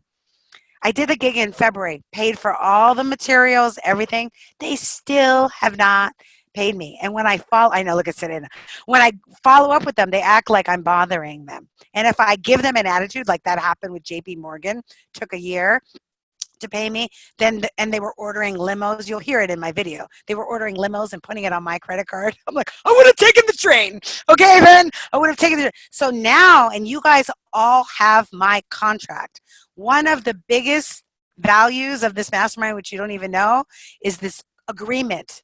I did the gig in February, paid for all the materials, everything. They still have not paid me. And when I know, look at Serena. When I follow up with them, they act like I'm bothering them. And if I give them an attitude, like that happened with JP Morgan, took a year to pay me, and they were ordering limos. You'll hear it in my video. They were ordering limos and putting it on my credit card. I'm like, I would have taken the train. Okay, then I would have taken the train. So now, and you guys all have my contract. One of the biggest values of this mastermind, which you don't even know, is this agreement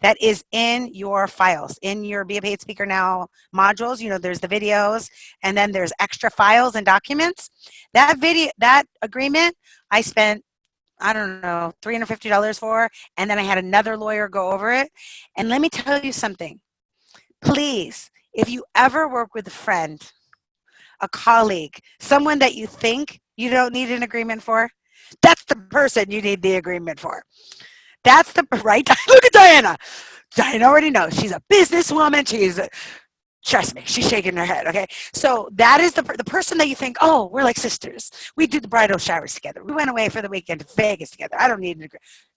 that is in your files, in your Be a Paid Speaker Now modules. There's the videos, and then there's extra files and documents. That agreement, I spent, I don't know, $350 for, and then I had another lawyer go over it. And let me tell you something. Please, if you ever work with a friend, a colleague, someone that you think you don't need an agreement for, that's the person you need the agreement for. That's the right. Look at Diana. Diana already knows she's a businesswoman. Trust me, she's shaking her head. Okay, so that is the person that you think, oh, we're like sisters. We do the bridal showers together. We went away for the weekend to Vegas together. I don't need an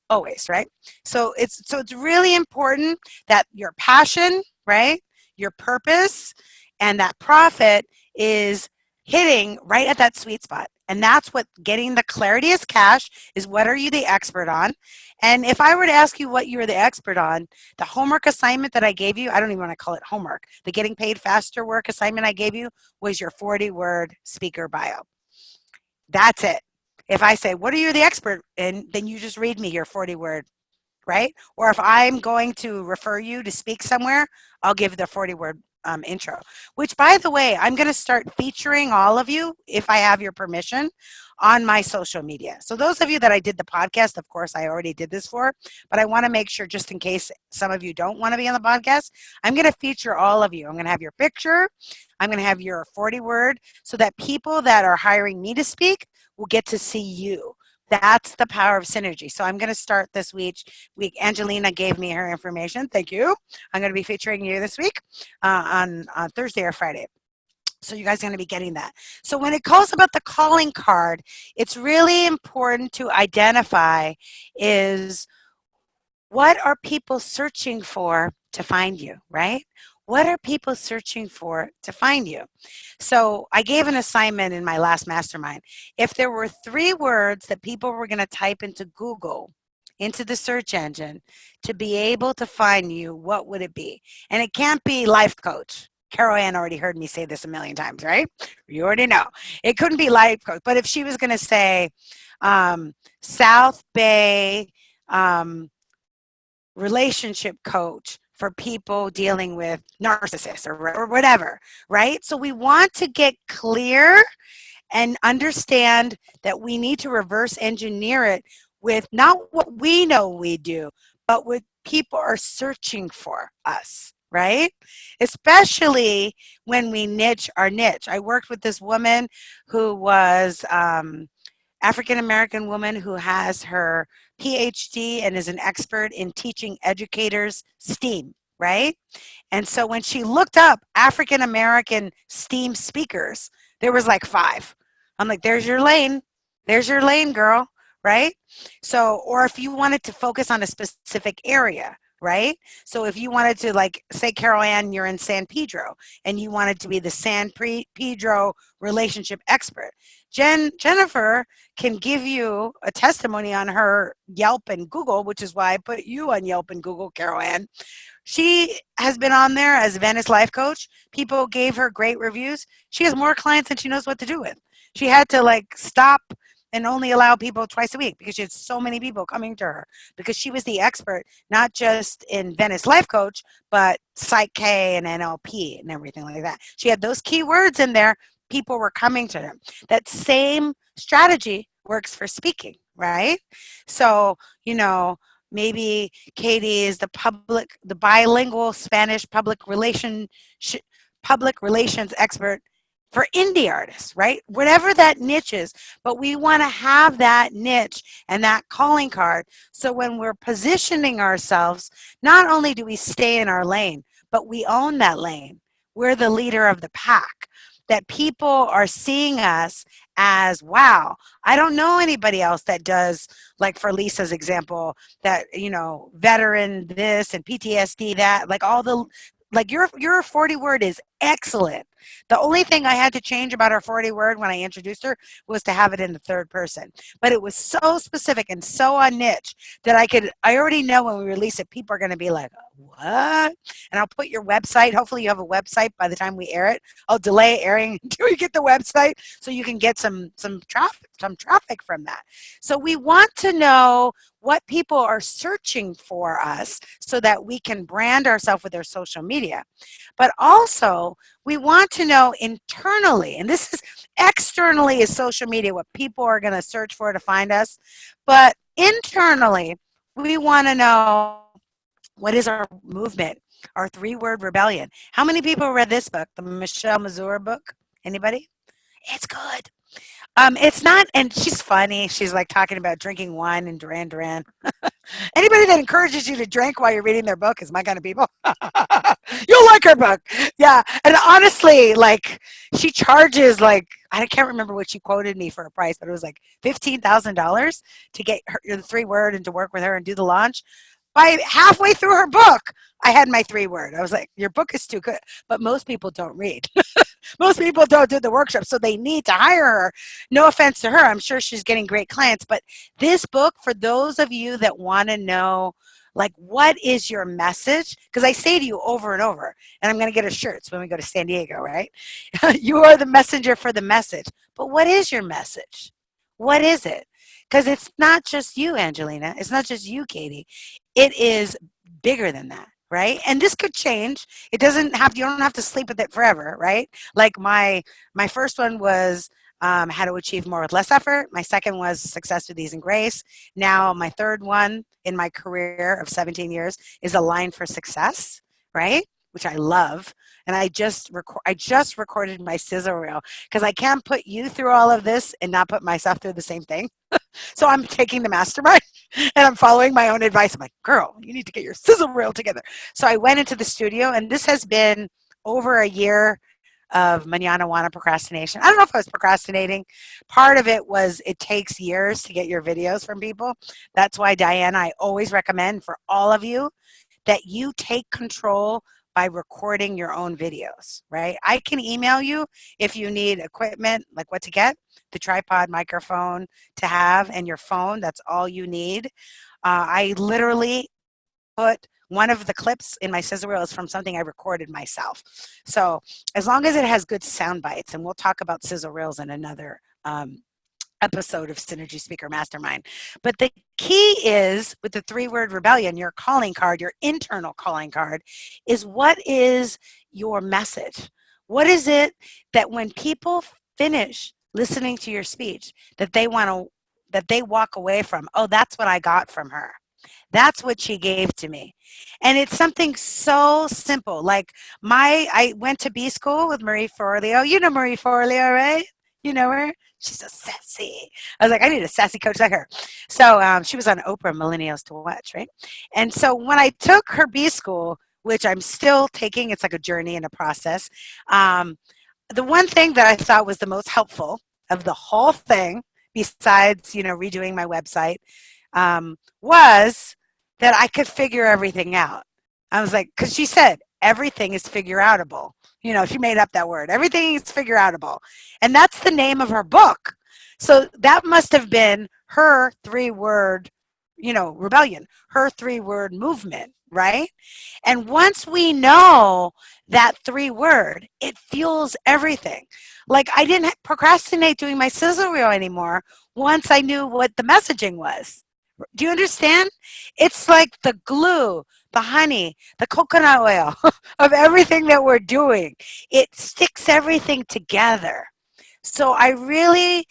always, right? So it's really important that your passion, right, your purpose, and that profit is hitting right at that sweet spot. And that's what getting the clarity is cash is what are you the expert on? And if I were to ask you what you were the expert on, the homework assignment that I gave you, I don't even want to call it homework. The getting paid faster work assignment I gave you was your 40-word speaker bio. That's it. If I say, what are you the expert in, then you just read me your 40-word, right? Or if I'm going to refer you to speak somewhere, I'll give the 40-word intro, which by the way, I'm going to start featuring all of you, if I have your permission, on my social media. So those of you that I did the podcast, of course, I already did this for, but I want to make sure just in case some of you don't want to be on the podcast, I'm going to feature all of you. I'm going to have your picture. I'm going to have your 40-word so that people that are hiring me to speak will get to see you. That's the power of synergy. So I'm going to start this week. Angelina gave me her information. Thank you. I'm going to be featuring you this week on Thursday or Friday. So you guys are going to be getting that. So when it calls about the calling card, it's really important to identify is what are people searching for to find you, right? What are people searching for to find you? So I gave an assignment in my last mastermind. If there were 3 words that people were going to type into Google, into the search engine, to be able to find you, what would it be? And it can't be life coach. Carol Ann already heard me say this a million times, right? You already know. It couldn't be life coach. But if she was going to say South Bay relationship coach for people dealing with narcissists or whatever, right? So we want to get clear and understand that we need to reverse engineer it with not what we know we do, but what people are searching for us, right? Especially when we niche our niche. I worked with this woman who was African American woman who has her PhD and is an expert in teaching educators STEAM, right? And so when she looked up African American STEAM speakers, there was like 5. I'm like, there's your lane. There's your lane, girl, right? So, or if you wanted to focus on a specific area, right? So if you wanted to, like, say, Carol Ann, you're in San Pedro and you wanted to be the San Pedro relationship expert, Jennifer can give you a testimony on her Yelp and Google, which is why I put you on Yelp and Google, Carol Ann. She has been on there as Venice Life Coach. People gave her great reviews. She has more clients than she knows what to do with. She had to like stop and only allow people twice a week because she had so many people coming to her because she was the expert, not just in Venice Life Coach, but Psych K and NLP and everything like that. She had those keywords in there. People were coming to her. That same strategy works for speaking, right? So, maybe Katie is the bilingual Spanish public relations expert for indie artists, right? Whatever that niche is, but we want to have that niche and that calling card. So when we're positioning ourselves, not only do we stay in our lane, but we own that lane. We're the leader of the pack. That people are seeing us as, wow, I don't know anybody else that does, like for Lisa's example, that, veteran this and PTSD that, like like your 40-word is excellent. The only thing I had to change about her 40-word when I introduced her was to have it in the third person. But it was so specific and so on niche that I already know when we release it, people are going to be like, what? And I'll put your website. Hopefully you have a website by the time we air it. I'll delay airing until we get the website so you can get some traffic from that. So we want to know what people are searching for us so that we can brand ourselves with their social media. But also, we want to know internally, and this is externally is social media, what people are going to search for to find us. But internally, we want to know what is our movement, our 3-word rebellion. How many people read this book, the Michelle Mazur book? Anybody? It's good. It's not, and she's funny. She's like talking about drinking wine and Duran Duran. Anybody that encourages you to drink while you're reading their book is my kind of people. You'll like her book. Yeah. And honestly, like she charges like, I can't remember what she quoted me for a price, but it was like $15,000 to get her the 3 word and to work with her and do the launch. By halfway through her book, I had my 3 word. I was like, your book is too good. But most people don't read. Most people don't do the workshop, so they need to hire her. No offense to her, I'm sure she's getting great clients, but this book, for those of you that want to know, like, what is your message? Because I say to you over and over, and I'm going to get her shirts when we go to San Diego, right? You are the messenger for the message. But what is your message? What is it? Because it's not just you, Angelina. It's not just you, Katie. It is bigger than that, right? And this could change. It doesn't have, you don't have to sleep with it forever, right? Like my first one was how to achieve more with less effort. My second was success with ease and grace. Now my third one in my career of 17 years is Align for Success, right? Which I love. And I just recorded my sizzle reel because I can't put you through all of this and not put myself through the same thing. So I'm taking the mastermind and I'm following my own advice. I'm like, girl, you need to get your sizzle reel together. So I went into the studio, and this has been over a year of manana wana procrastination. I don't know if I was procrastinating. Part of it was it takes years to get your videos from people. That's why, Diane, I always recommend for all of you that you take control by recording your own videos, right? I can email you if you need equipment, like what to get, the tripod, microphone to have, and your phone. That's all you need. I literally put one of the clips in my sizzle reel is from something I recorded myself. So as long as it has good sound bites, and we'll talk about sizzle reels in another episode of Synergy Speaker Mastermind. But the key is with the 3 word rebellion, your calling card, your internal calling card, is what is your message? What is it that when people finish listening to your speech, that they want to, that they walk away from, oh, that's what I got from her. That's what she gave to me. And it's something so simple. Like I went to B school with Marie Forleo. You know Marie Forleo, right? You know her? She's so sassy. I was like, I need a sassy coach like her. So she was on Oprah Millennials to Watch, right? And so when I took her B school, which I'm still taking, it's like a journey and a process. The one thing that I thought was the most helpful of the whole thing, besides, redoing my website, was that I could figure everything out. I was like, because she said everything is figure outable. She made up that word. Everything is figure outable. And that's the name of her book. So that must have been her 3 word, rebellion, her 3 word movement, right? And once we know that 3 word, it fuels everything. Like I didn't procrastinate doing my sizzle reel anymore once I knew what the messaging was. Do you understand? It's like the glue, the honey, the coconut oil of everything that we're doing. It sticks everything together. So I really,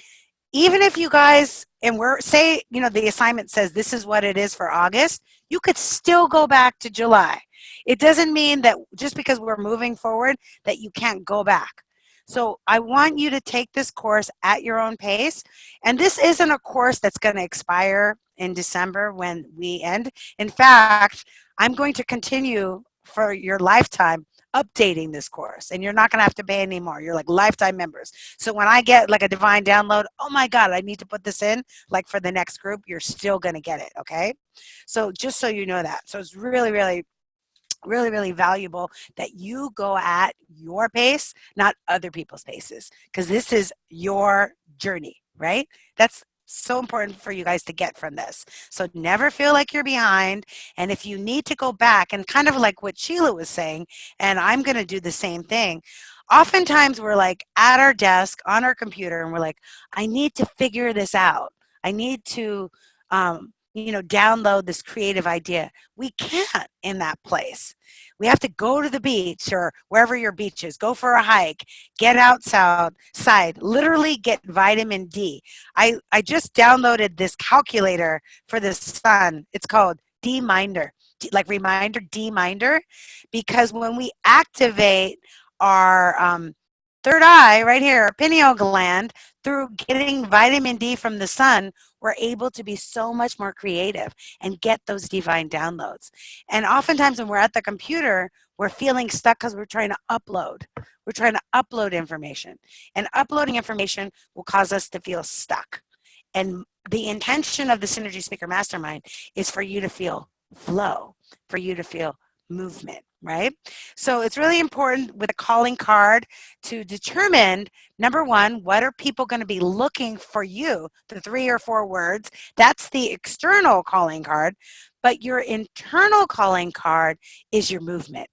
even if you guys, and we're, say, the assignment says this is what it is for August, you could still go back to July. It doesn't mean that just because we're moving forward that you can't go back. So I want you to take this course at your own pace. And this isn't a course that's going to expire in December when we end. In fact, I'm going to continue for your lifetime updating this course, and you're not going to have to pay anymore. You're like lifetime members. So when I get like a divine download, oh my God, I need to put this in, like for the next group, you're still going to get it. Okay. So just so you know that. So it's really, really, really, really valuable that you go at your pace, not other people's paces, because this is your journey, right? That's so important for you guys to get from this. So never feel like you're behind. And if you need to go back, and kind of like what Sheila was saying, and I'm going to do the same thing. Oftentimes we're like at our desk on our computer and we're like, I need to figure this out. I need to, download this creative idea. We can't in that place. We have to go to the beach or wherever your beach is, go for a hike, get outside, literally get vitamin D. I just downloaded this calculator for the sun. It's called D-Minder, like reminder, D-Minder, because when we activate our third eye right here, pineal gland, through getting vitamin D from the sun, we're able to be so much more creative and get those divine downloads. And oftentimes when we're at the computer, we're feeling stuck because we're trying to upload. We're trying to upload information. And uploading information will cause us to feel stuck. And the intention of the Synergy Speaker Mastermind is for you to feel flow, for you to feel movement, right? So it's really important with a calling card to determine, number one, what are people going to be looking for you? The 3 or 4 words. That's the external calling card. But your internal calling card is your movement.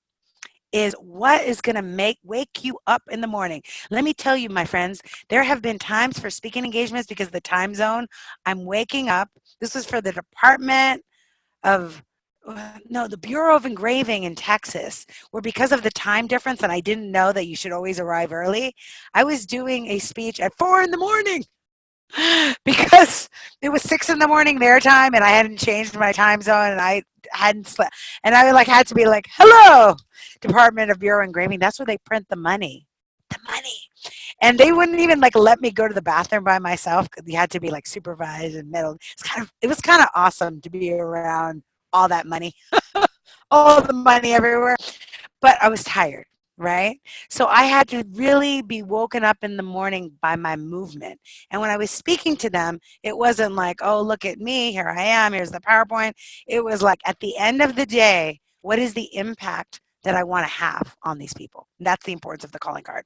Is what is going to wake you up in the morning. Let me tell you, my friends, there have been times for speaking engagements because of the time zone. I'm waking up. This was for the Department of no, the Bureau of Engraving in Texas, where because of the time difference and I didn't know that you should always arrive early, I was doing a speech at 4 in the morning because it was 6 in the morning their time and I hadn't changed my time zone and I hadn't slept. And I had to be like, hello, Department of Bureau Engraving. That's where they print the money. The money. And they wouldn't even let me go to the bathroom by myself because you had to be supervised and middle. It was kind of awesome to be around all that money, all the money everywhere. But I was tired, right? So I had to really be woken up in the morning by my movement. And when I was speaking to them, it wasn't like, oh, look at me, here I am, here's the PowerPoint. It was like, at the end of the day, what is the impact that I want to have on these people? And that's the importance of the calling card.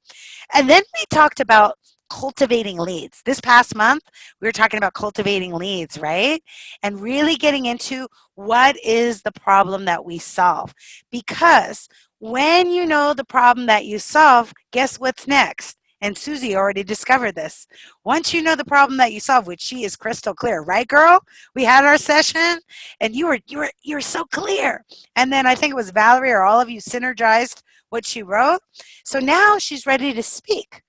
And then we talked about cultivating leads. This past month, we were talking about cultivating leads, right? And really getting into what is the problem that we solve. Because when you know the problem that you solve, guess what's next? And Susie already discovered this. Once you know the problem that you solve, which she is crystal clear, right, girl? We had our session, and you're so clear. And then I think it was Valerie or all of you synergized what she wrote. So now she's ready to speak.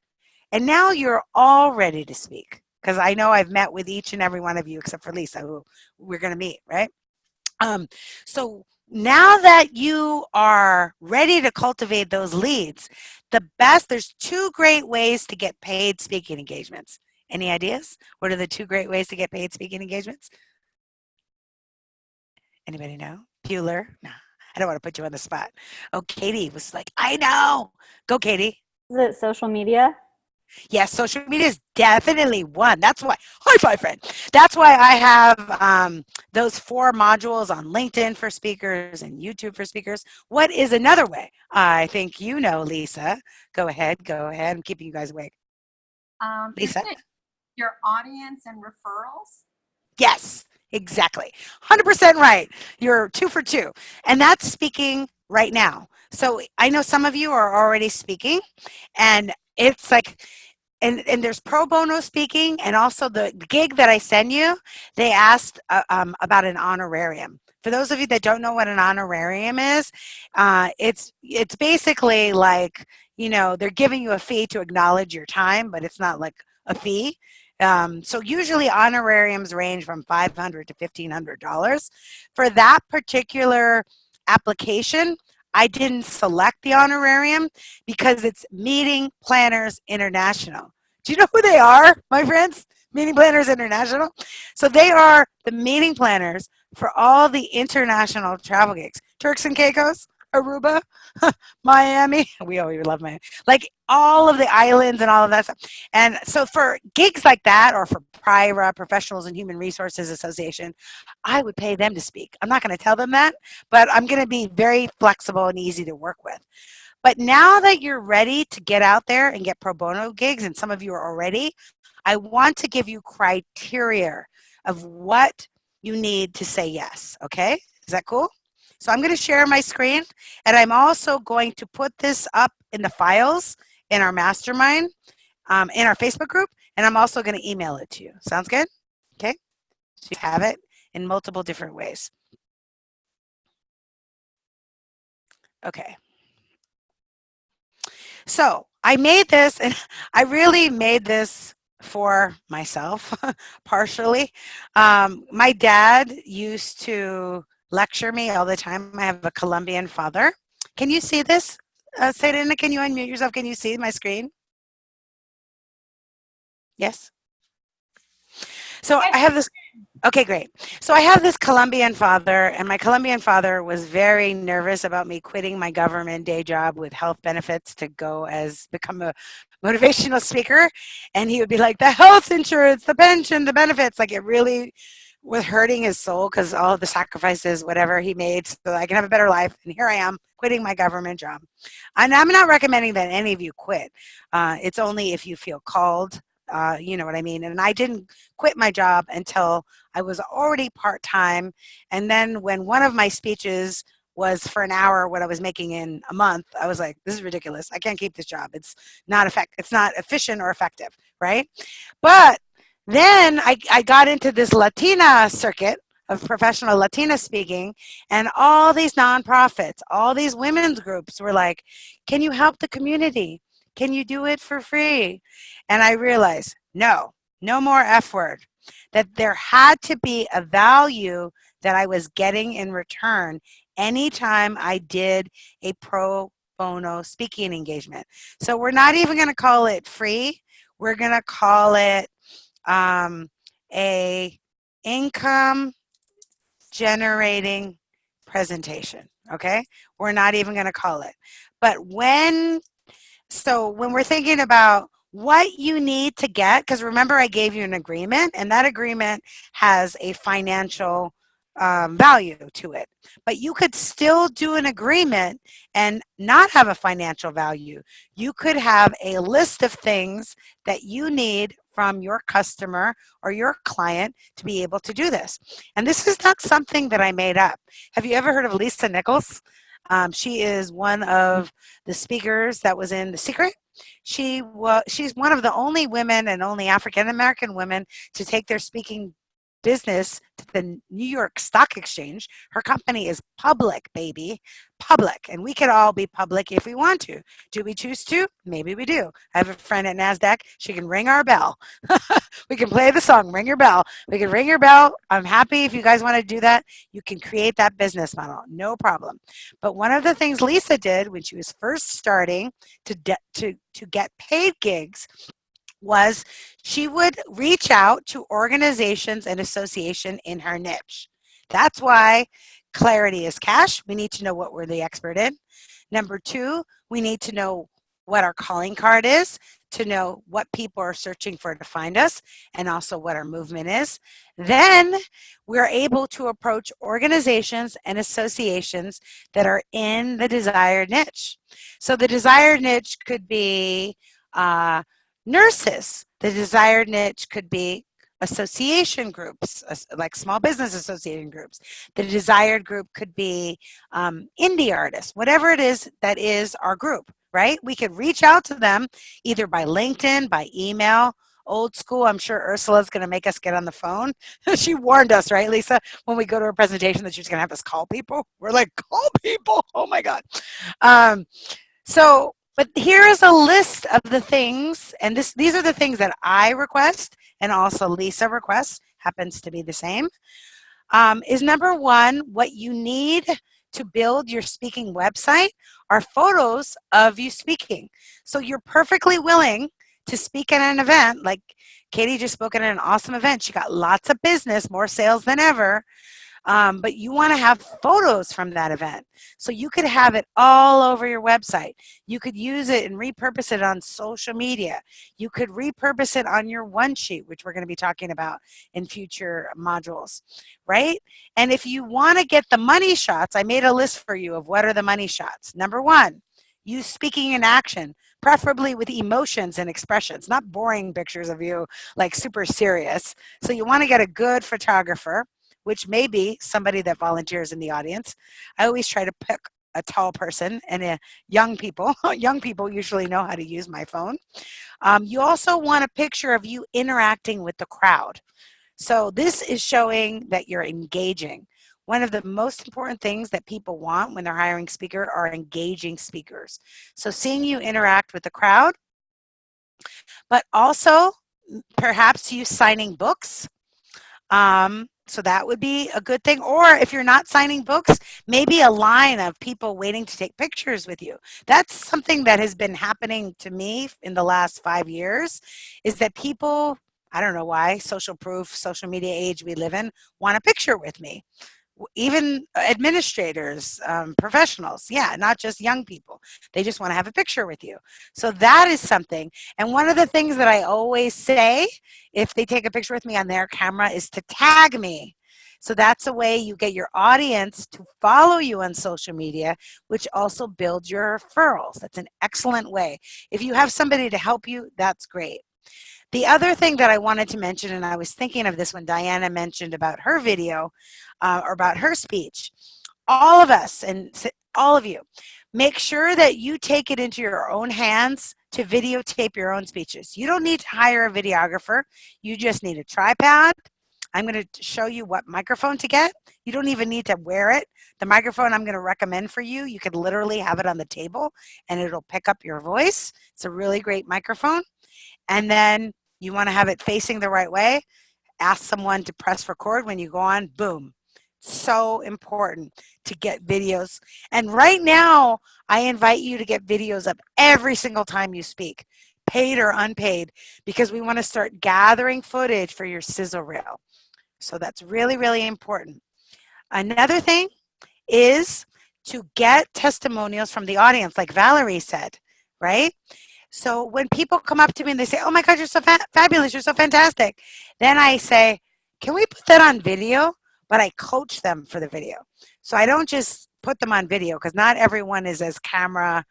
And now you're all ready to speak. Because I know I've met with each and every one of you except for Lisa, who we're going to meet, right? So now that you are ready to cultivate those leads, there's 2 great ways to get paid speaking engagements. Any ideas? What are the 2 great ways to get paid speaking engagements? Anybody know? Bueller? No, I don't want to put you on the spot. Oh, Katie was like, I know. Go, Katie. Is it social media? Yes, social media is definitely one. That's why, high five, friend. That's why I have those 4 modules on LinkedIn for speakers and YouTube for speakers. What is another way? I think you know, Lisa. Go ahead. I'm keeping you guys awake. Lisa? Isn't it your audience and referrals? Yes, exactly. 100% right. You're 2 for 2. And that's speaking right now. So I know some of you are already speaking, and it's like, and there's pro bono speaking, and also the gig that I send you, they asked about an honorarium. For those of you that don't know what an honorarium is, it's basically like, they're giving you a fee to acknowledge your time, but it's not like a fee. So usually honorariums range from $500 to $1,500. For that particular application, I didn't select the honorarium because it's Meeting Planners International. Do you know who they are, my friends? Meeting Planners International. So they are the meeting planners for all the international travel gigs. Turks and Caicos, Aruba, Miami. We always love Miami. Like all of the islands and all of that stuff. And so for gigs like that, or for PRIRA, Professionals in Human Resources Association, I would pay them to speak. I'm not going to tell them that, but I'm going to be very flexible and easy to work with. But now that you're ready to get out there and get pro bono gigs, and some of you are already, I want to give you criteria of what you need to say yes. Okay? Is that cool? So I'm going to share my screen, and I'm also going to put this up in the files in our mastermind, in our Facebook group, and I'm also going to email it to you. Sounds good? Okay? So you have it in multiple different ways. Okay. So I made this, and I really made this for myself, partially. My dad used to lecture me all the time. I have a Colombian father. Can you see this? Serena, can you unmute yourself? Can you see my screen? Yes. So I have this. Okay, great. So I have this Colombian father, and my Colombian father was very nervous about me quitting my government day job with health benefits to go as become a motivational speaker. And he would be like, the health insurance, the pension, the benefits, like it really was hurting his soul because all of the sacrifices, whatever he made, so that I can have a better life. And here I am quitting my government job. And I'm not recommending that any of you quit. It's only if you feel called. You know what I mean? And I didn't quit my job until I was already part time. And then when one of my speeches was for an hour what I was making in a month, I was like, this is ridiculous. I can't keep this job. It's not efficient or effective, right? But then I got into this Latina circuit of professional Latina speaking, and all these nonprofits, all these women's groups were like, can you help the community? Can you do it for free? And I realized, no, no more F word. That there had to be a value that I was getting in return anytime I did a pro bono speaking engagement. So we're not even going to call it free. We're going to call it a income generating presentation. Okay, we're not even going to call it. But when we're thinking about what you need to get, because remember I gave you an agreement, and that agreement has a financial value to it. But you could still do an agreement and not have a financial value. You could have a list of things that you need from your customer or your client to be able to do this. And this is not something that I made up. Have you ever heard of Lisa Nichols? She is one of the speakers that was in The Secret. She's one of the only women and only African American women to take their speaking business to the New York Stock Exchange. Her company is public, baby, public, and we could all be public if we want to. Do we choose to? Maybe we do. I have a friend at NASDAQ. She can ring our bell. We can play the song, Ring Your Bell. We can ring your bell. I'm happy if you guys want to do that. You can create that business model, no problem. But one of the things Lisa did when she was first starting to get paid gigs was she would reach out to organizations and association in her niche. That's why clarity is cash. We need to know what we're the expert in. Number two, we need to know what our calling card is to know what people are searching for to find us and also what our movement is. Then we're able to approach organizations and associations that are in the desired niche. So the desired niche could be nurses. The desired niche could be association groups, like small business association groups. The desired group could be indie artists, whatever it is that is our group, right? We could reach out to them either by LinkedIn, by email, old school. I'm sure Ursula's going to make us get on the phone. She warned us, right, Lisa, when we go to her presentation that she was going to have us call people. We're like, call people. Oh my God. But here is a list of the things, and these are the things that I request, and also Lisa requests, happens to be the same, is number one, what you need to build your speaking website are photos of you speaking. So you're perfectly willing to speak at an event, like Katie just spoke at an awesome event. She got lots of business, more sales than ever. But you want to have photos from that event. So you could have it all over your website. You could use it and repurpose it on social media. You could repurpose it on your one sheet, which we're going to be talking about in future modules, right? And if you want to get the money shots, I made a list for you of what are the money shots. Number one, use speaking in action, preferably with emotions and expressions, not boring pictures of you like super serious. So you want to get a good photographer, which may be somebody that volunteers in the audience. I always try to pick a tall person and young people. Young people usually know how to use my phone. You also want a picture of you interacting with the crowd. So this is showing that you're engaging. One of the most important things that people want when they're hiring speaker are engaging speakers. So seeing you interact with the crowd, but also perhaps you signing books. So that would be a good thing. Or if you're not signing books, maybe a line of people waiting to take pictures with you. That's something that has been happening to me in the last 5 years, is that people, I don't know why, social proof, social media age we live in, want a picture with me. Even administrators, professionals, yeah, not just young people. They just want to have a picture with you. So that is something. And one of the things that I always say, if they take a picture with me on their camera, is to tag me. So that's a way you get your audience to follow you on social media, which also builds your referrals. That's an excellent way. If you have somebody to help you, that's great. The other thing that I wanted to mention, and I was thinking of this when Diana mentioned about her video or about her speech, all of us and all of you, make sure that you take it into your own hands to videotape your own speeches. You don't need to hire a videographer. You just need a tripod. I'm going to show you what microphone to get. You don't even need to wear it. The microphone I'm going to recommend for you, you could literally have it on the table and it'll pick up your voice. It's a really great microphone. And then you want to have it facing the right way. Ask someone to press record when you go on, boom. So important to get videos. And right now, I invite you to get videos up every single time you speak, paid or unpaid, because we want to start gathering footage for your sizzle reel. So that's really, really important. Another thing is to get testimonials from the audience, like Valerie said, right? So when people come up to me and they say, oh my God, you're so fabulous, you're so fantastic, then I say, can we put that on video? But I coach them for the video. So I don't just put them on video because not everyone is as camera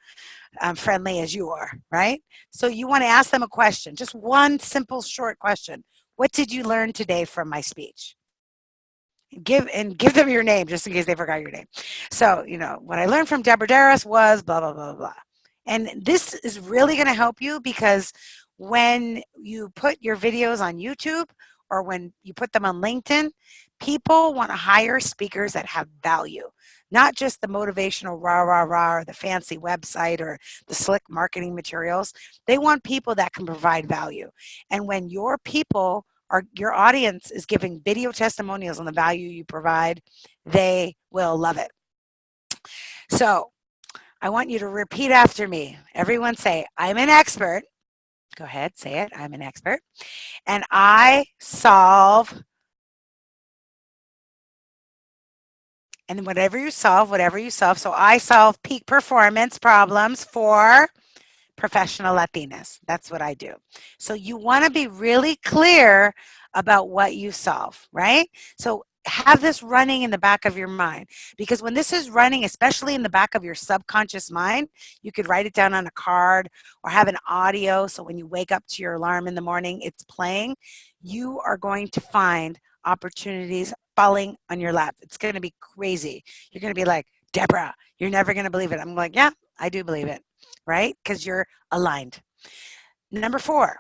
friendly as you are, right? So you want to ask them a question, just one simple short question. What did you learn today from my speech? Give them your name just in case they forgot your name. So, what I learned from Deborah Darris was blah, blah, blah, blah. And this is really going to help you because when you put your videos on YouTube or when you put them on LinkedIn, people want to hire speakers that have value, not just the motivational rah, rah, rah, or the fancy website or the slick marketing materials. They want people that can provide value. And when your people your audience is giving video testimonials on the value you provide, they will love it. So I want you to repeat after me. Everyone say, I'm an expert. Go ahead, say it. I'm an expert. And I solve, and whatever you solve. So I solve peak performance problems for professional Latinas. That's what I do. So you want to be really clear about what you solve, right? So have this running in the back of your mind, because when this is running, especially in the back of your subconscious mind, you could write it down on a card or have an audio. So when you wake up to your alarm in the morning, it's playing. You are going to find opportunities falling on your lap. It's going to be crazy. You're going to be like, Deborah, you're never going to believe it. I'm like, yeah, I do believe it, right? Because you're aligned. Number 4.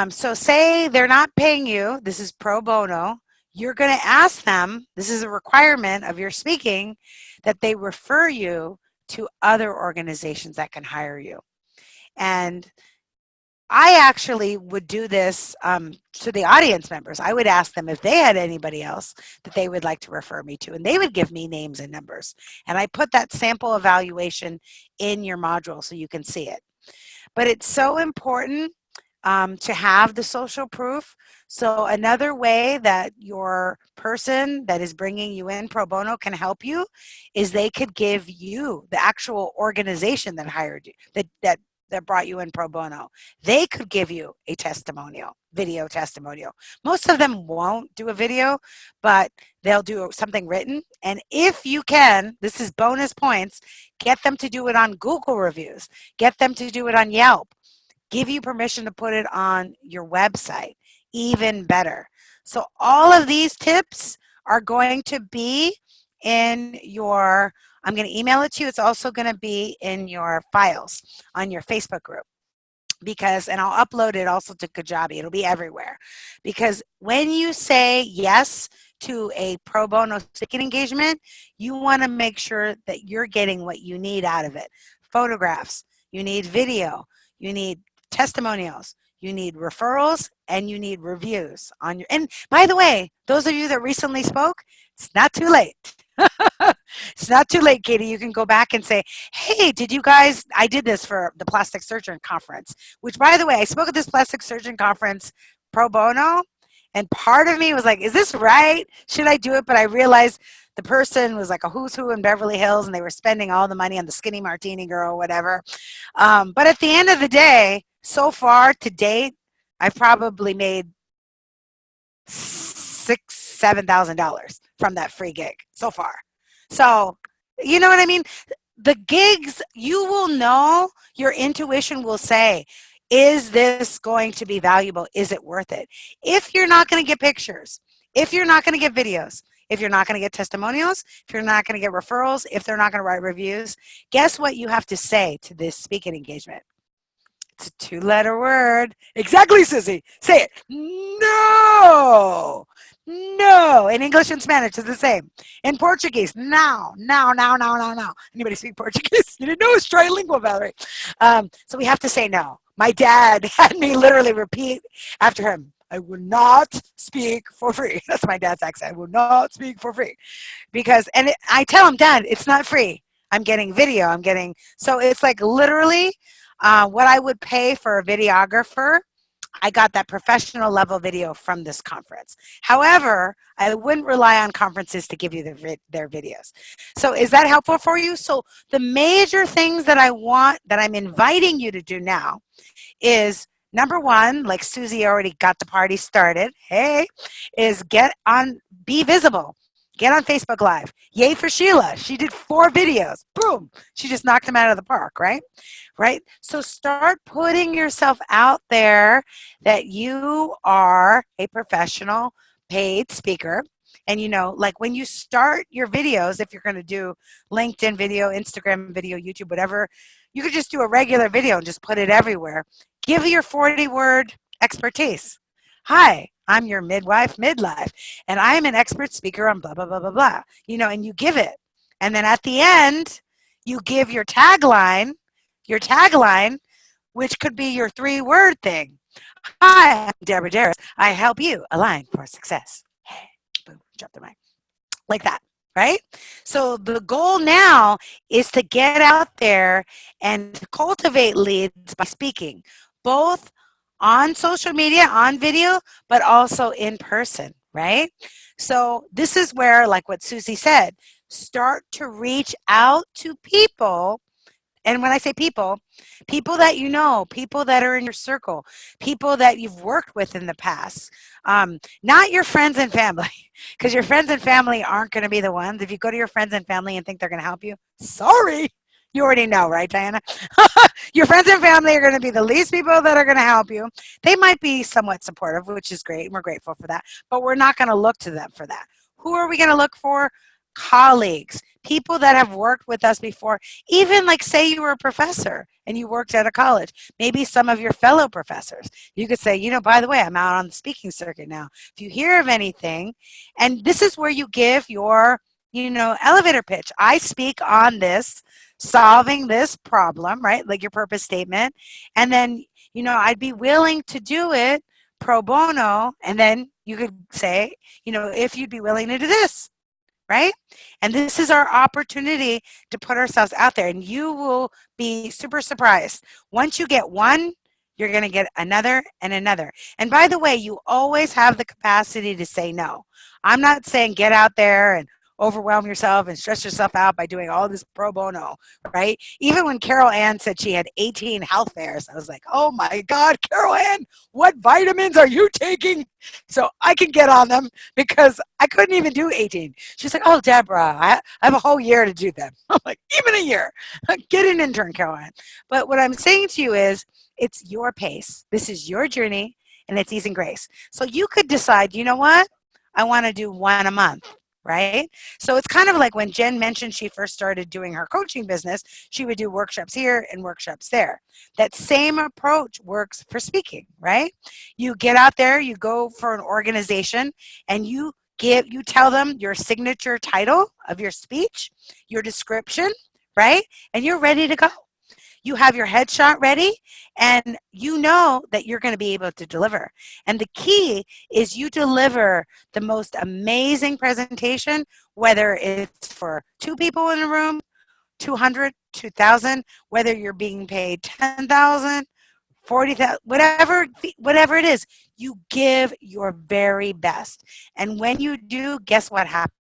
So say they're not paying you. This is pro bono. You're going to ask them, this is a requirement of your speaking, that they refer you to other organizations that can hire you. And I actually would do this to the audience members. I would ask them if they had anybody else that they would like to refer me to, and they would give me names and numbers. And I put that sample evaluation in your module so you can see it. But it's so important to have the social proof. So another way that your person that is bringing you in pro bono can help you is they could give you the actual organization that hired you, that brought you in pro bono. They could give you a testimonial, video testimonial. Most of them won't do a video, but they'll do something written. And if you can, this is bonus points, get them to do it on Google reviews, get them to do it on Yelp, give you permission to put it on your website, even better. So all of these tips are going to be in your, I'm going to email it to you. It's also going to be in your files on your Facebook group. And I'll upload it also to Kajabi. It'll be everywhere. Because when you say yes to a pro bono speaking engagement, you want to make sure that you're getting what you need out of it. Photographs, you need video, you need testimonials, you need referrals, and you need reviews on your, and by the way, those of you that recently spoke, it's not too late. It's not too late, Katie. You can go back and say, hey, did you guys, I did this for the plastic surgeon conference, which by the way, I spoke at this plastic surgeon conference pro bono. And part of me was like, is this right? Should I do it? But I realized the person was like a who's who in Beverly Hills and they were spending all the money on the skinny martini girl, whatever. But at the end of the day, so far to date, I've probably made $6,000-7,000 from that free gig so far. So, you know what I mean? The gigs, you will know, your intuition will say, is this going to be valuable? Is it worth it? If you're not going to get pictures, if you're not going to get videos, if you're not going to get testimonials, if you're not going to get referrals, if they're not going to write reviews, guess what you have to say to this speaking engagement? It's a 2-letter word. Exactly, Susie. Say it. No. No. In English and Spanish, it's the same. In Portuguese, now. Anybody speak Portuguese? You didn't know it's trilingual, Valerie. So we have to say no. My dad had me literally repeat after him, I will not speak for free. That's my dad's accent. I will not speak for free. Because, and I tell him, Dad, it's not free. I'm getting video. So it's like literally what I would pay for a videographer. I got that professional level video from this conference. However, I wouldn't rely on conferences to give you their videos. So is that helpful for you? So the major things that I'm inviting you to do now is, number one, like Susie already got the party started, hey, is be visible. Get on Facebook Live. Yay for Sheila. She did 4 videos. Boom. She just knocked them out of the park, right? Right? So start putting yourself out there that you are a professional paid speaker. And like when you start your videos, if you're going to do LinkedIn video, Instagram video, YouTube, whatever, you could just do a regular video and just put it everywhere. Give your 40-word expertise. Hi, I'm your midwife, midlife, and I'm an expert speaker on blah, blah, blah, blah, blah. And you give it. And then at the end, you give your tagline, which could be your 3-word thing. Hi, I'm Deborah Darris. I help you align for success. Hey, boom, drop the mic. Like that, right? So the goal now is to get out there and to cultivate leads by speaking, both on social media, on video, but also in person, right? So this is where, like what Susie said, start to reach out to people. And when I say people that you know, people that are in your circle, people that you've worked with in the past, not your friends and family, because your friends and family aren't going to be the ones. If you go to your friends and family and think they're going to help you, sorry. You already know, right, Diana? Your friends and family are going to be the least people that are going to help you. They might be somewhat supportive, which is great, and we're grateful for that, but we're not going to look to them for that. Who are we going to look for? Colleagues, people that have worked with us before. Even like say you were a professor and you worked at a college, maybe some of your fellow professors. You could say, by the way, I'm out on the speaking circuit now. If you hear of anything, and this is where you give your, elevator pitch. I speak on this, solving this problem, right? Like your purpose statement. And then, I'd be willing to do it pro bono. And then you could say, if you'd be willing to do this. Right? And this is our opportunity to put ourselves out there. And you will be super surprised. Once you get one, you're going to get another and another. And by the way, you always have the capacity to say no. I'm not saying get out there and overwhelm yourself and stress yourself out by doing all this pro bono, right? Even when Carol Ann said she had 18 health fairs, I was like, oh my God, Carol Ann, what vitamins are you taking? So I can get on them because I couldn't even do 18. She's like, oh, Deborah, I have a whole year to do them. I'm like, even a year. Get an intern, Carol Ann. But what I'm saying to you is it's your pace. This is your journey and it's ease and grace. So you could decide, you know what? I want to do one a month. Right? So it's kind of like when Jen mentioned she first started doing her coaching business, she would do workshops here and workshops there. That same approach works for speaking, right? You get out there, you go for an organization, and you tell them your signature title of your speech, your description, right? And you're ready to go. you have your headshot ready, and you know that you're going to be able to deliver. And the key is you deliver the most amazing presentation, whether it's for 2 people in a room, 200, 2,000, whether you're being paid 10,000, 40,000, whatever it is, you give your very best. And when you do, guess what happens?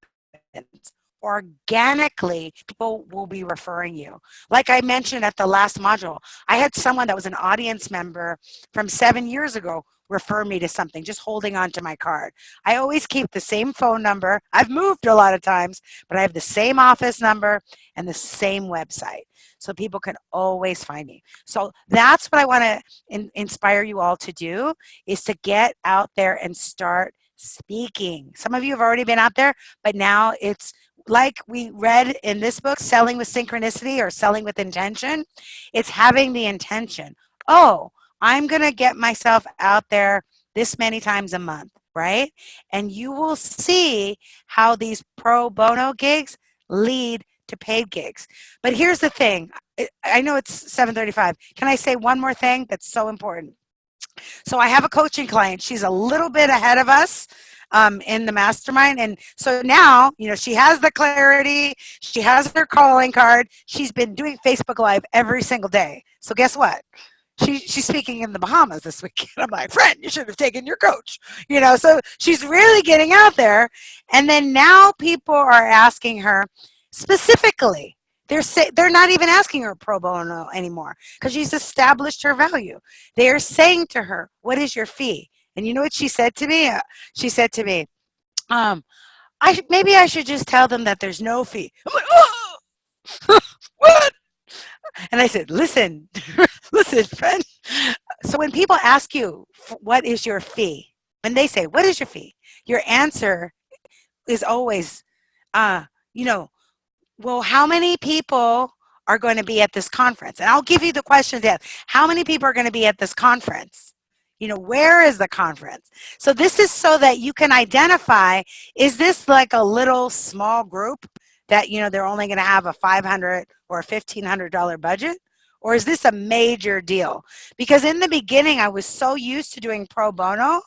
Organically, people will be referring you. Like I mentioned at the last module, I had someone that was an audience member from 7 years ago refer me to something, just holding on to my card. I always keep the same phone number. I've moved a lot of times, but I have the same office number and the same website. So people can always find me. So that's what I want to inspire you all to do, is to get out there and start speaking. Some of you have already been out there, but now it's like we read in this book, Selling with Synchronicity or Selling with Intention. It's having the intention. Oh, I'm going to get myself out there this many times a month, right? And you will see how these pro bono gigs lead to paid gigs. But here's the thing. I know it's 7:35. Can I say one more thing that's so important? So I have a coaching client. She's a little bit ahead of us in the mastermind. And so now, she has the clarity. She has her calling card. She's been doing Facebook Live every single day. So guess what? She's speaking in the Bahamas this weekend. I'm like, friend, you should have taken your coach. So she's really getting out there. And then now people are asking her specifically. They're not even asking her pro bono anymore because she's established her value. They are saying to her, what is your fee? And you know what she said to me? She said to me, maybe I should just tell them that there's no fee. I'm like, oh, what? And I said, listen, listen, friend. So when people ask you, what is your fee? When they say, what is your fee? Your answer is always, well, how many people are going to be at this conference? And I'll give you the questions yet. How many people are going to be at this conference? Where is the conference? So this is so that you can identify, is this like a little small group that, they're only going to have a $500 or a $1,500 budget? Or is this a major deal? Because in the beginning, I was so used to doing pro bono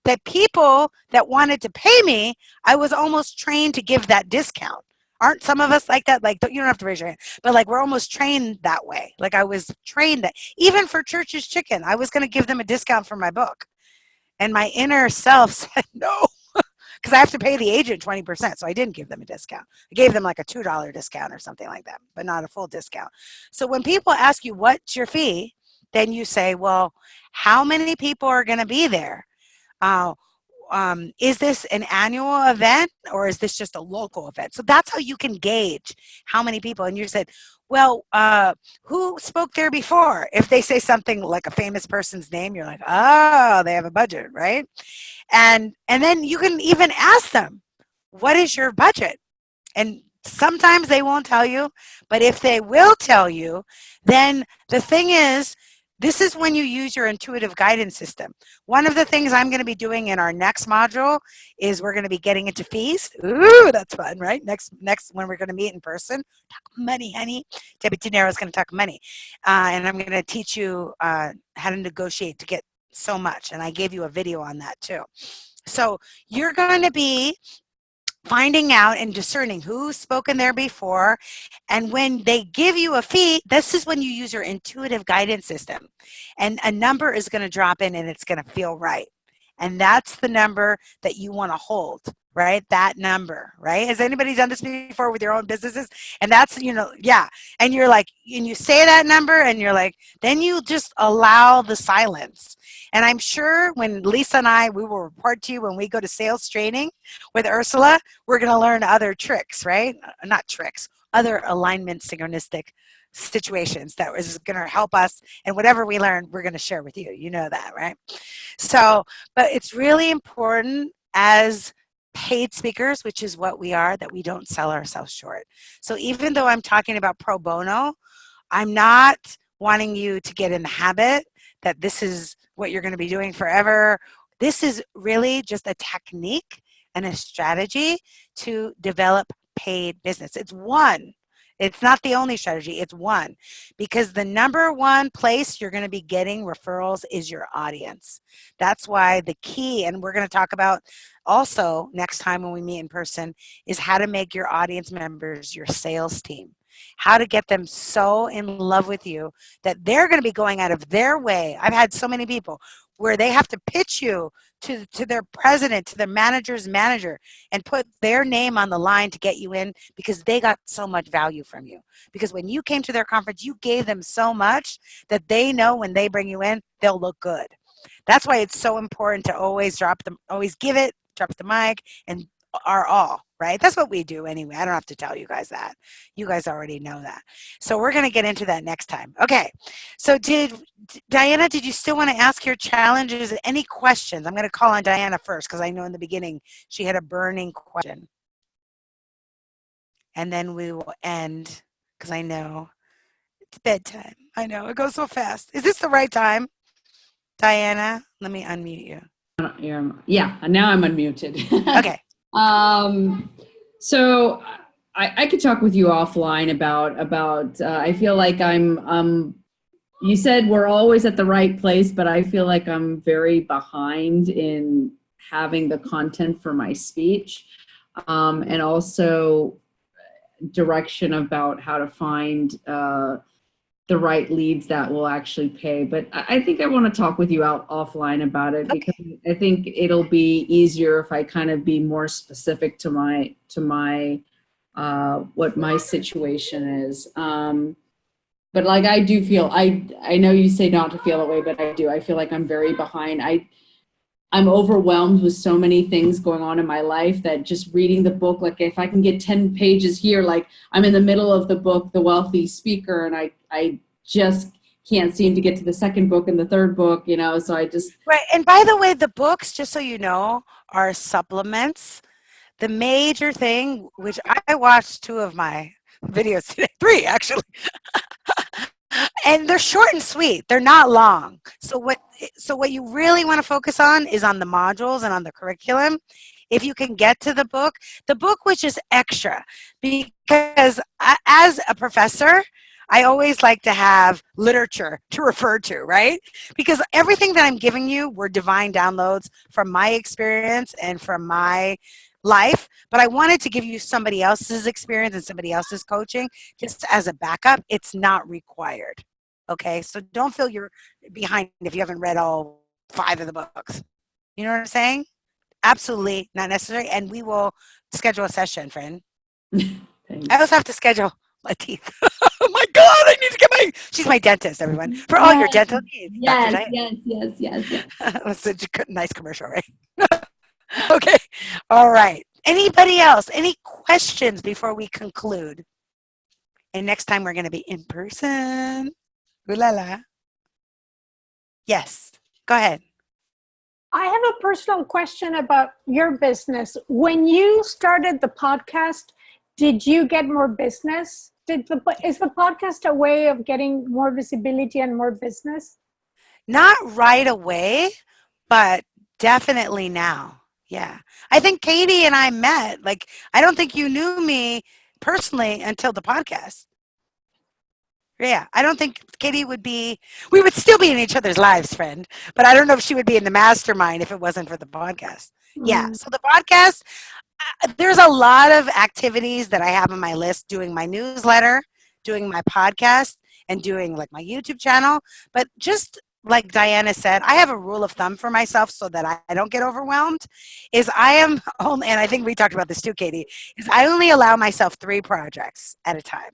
that people that wanted to pay me, I was almost trained to give that discount. Aren't some of us like that? Like, you don't have to raise your hand, but like we're almost trained that way. Like I was trained that even for Church's Chicken, I was going to give them a discount for my book. And my inner self said no, because I have to pay the agent 20%. So I didn't give them a discount. I gave them like a $2 discount or something like that, but not a full discount. So when people ask you, what's your fee? Then you say, well, how many people are going to be there? Is this an annual event or is this just a local event? So that's how you can gauge how many people. And you said, well, who spoke there before? If they say something like a famous person's name, you're like, oh, they have a budget, right? And then you can even ask them, what is your budget? And sometimes they won't tell you, but if they will tell you, then the thing is, this is when you use your intuitive guidance system. One of the things I'm going to be doing in our next module is we're going to be getting into fees. Ooh, that's fun, right? Next when we're going to meet in person, talk money, honey. Debbie De Niro is going to talk money. And I'm going to teach you how to negotiate to get so much. And I gave you a video on that too. So you're going to be finding out and discerning who's spoken there before. And when they give you a fee, this is when you use your intuitive guidance system. And a number is going to drop in and it's going to feel right. And that's the number that you want to hold, right? That number, right? Has anybody done this before with your own businesses? And that's, yeah. And you're like, and you say that number and you're like, then you just allow the silence. And I'm sure when Lisa and I, we will report to you when we go to sales training with Ursula, we're going to learn other tricks, right? Not tricks, other alignment synchronistic situations that is going to help us. And whatever we learn, we're going to share with you. You know that, right? So, but it's really important as paid speakers, which is what we are, that we don't sell ourselves short. So even though I'm talking about pro bono, I'm not wanting you to get in the habit that this is what you're going to be doing forever. This is really just a technique and a strategy to develop paid business. It's one. It's not the only strategy, it's one. Because the number one place you're going to be getting referrals is your audience. That's why the key, and we're going to talk about also next time when we meet in person, is how to make your audience members your sales team. How to get them so in love with you that they're going to be going out of their way. I've had so many people where they have to pitch you to their president, to their manager's manager, and put their name on the line to get you in because they got so much value from you. Because when you came to their conference, you gave them so much that they know when they bring you in, they'll look good. That's why it's so important to always always give it, drop the mic, and our all, right? That's what we do anyway. I don't have to tell you guys that. You guys already know that. So we're going to get into that next time. Okay. So Diana, did you still want to ask your challenges? Any questions? I'm going to call on Diana first because I know in the beginning she had a burning question. And then we will end because I know it's bedtime. I know it goes so fast. Is this the right time? Diana, let me unmute you. Yeah, now I'm unmuted. Okay. So I could talk with you offline about I feel like you said we're always at the right place, but I feel like I'm very behind in having the content for my speech, and also direction about how to find the right leads that will actually pay. But I think I want to talk with you offline about it, because I think it'll be easier if I kind of be more specific to my what my situation is. But like I do feel, I know you say not to feel that way, but I do. I feel like I'm very behind. I'm overwhelmed with so many things going on in my life that just reading the book, like if I can get 10 pages here, like I'm in the middle of the book, The Wealthy Speaker, and I just can't seem to get to the second book and the third book, so I just. Right. And by the way, the books, just so you know, are supplements. The major thing, which I watched 2 of my videos today, 3 actually. And they're short and sweet. They're not long. So what you really want to focus on is on the modules and on the curriculum. If you can get to the book was just extra because as a professor, I always like to have literature to refer to, right? Because everything that I'm giving you were divine downloads from my experience and from my life, but I wanted to give you somebody else's experience and somebody else's coaching just as a backup. It's not required. Okay, so don't feel you're behind if you haven't read all 5 of the books. You know what I'm saying? Absolutely not necessary. And we will schedule a session, friend. I also have to schedule my teeth. Oh my God, I need to get she's my dentist, everyone. For all your dental needs. Yes. That's such a nice commercial, right? Okay. All right. Anybody else? Any questions before we conclude? And next time we're going to be in person. Ooh la la. Yes. Go ahead. I have a personal question about your business. When you started the podcast, did you get more business? Is the podcast a way of getting more visibility and more business? Not right away, but definitely now. Yeah. I think Katie and I met. Like, I don't think you knew me personally until the podcast. Yeah. I don't think Katie we would still be in each other's lives, friend, but I don't know if she would be in the mastermind if it wasn't for the podcast. Yeah. So the podcast, there's a lot of activities that I have on my list, doing my newsletter, doing my podcast, and doing like my YouTube channel. But just like Diana said, I have a rule of thumb for myself so that I don't get overwhelmed, is I am only, and I think we talked about this too, Katie, is I only allow myself 3 projects at a time.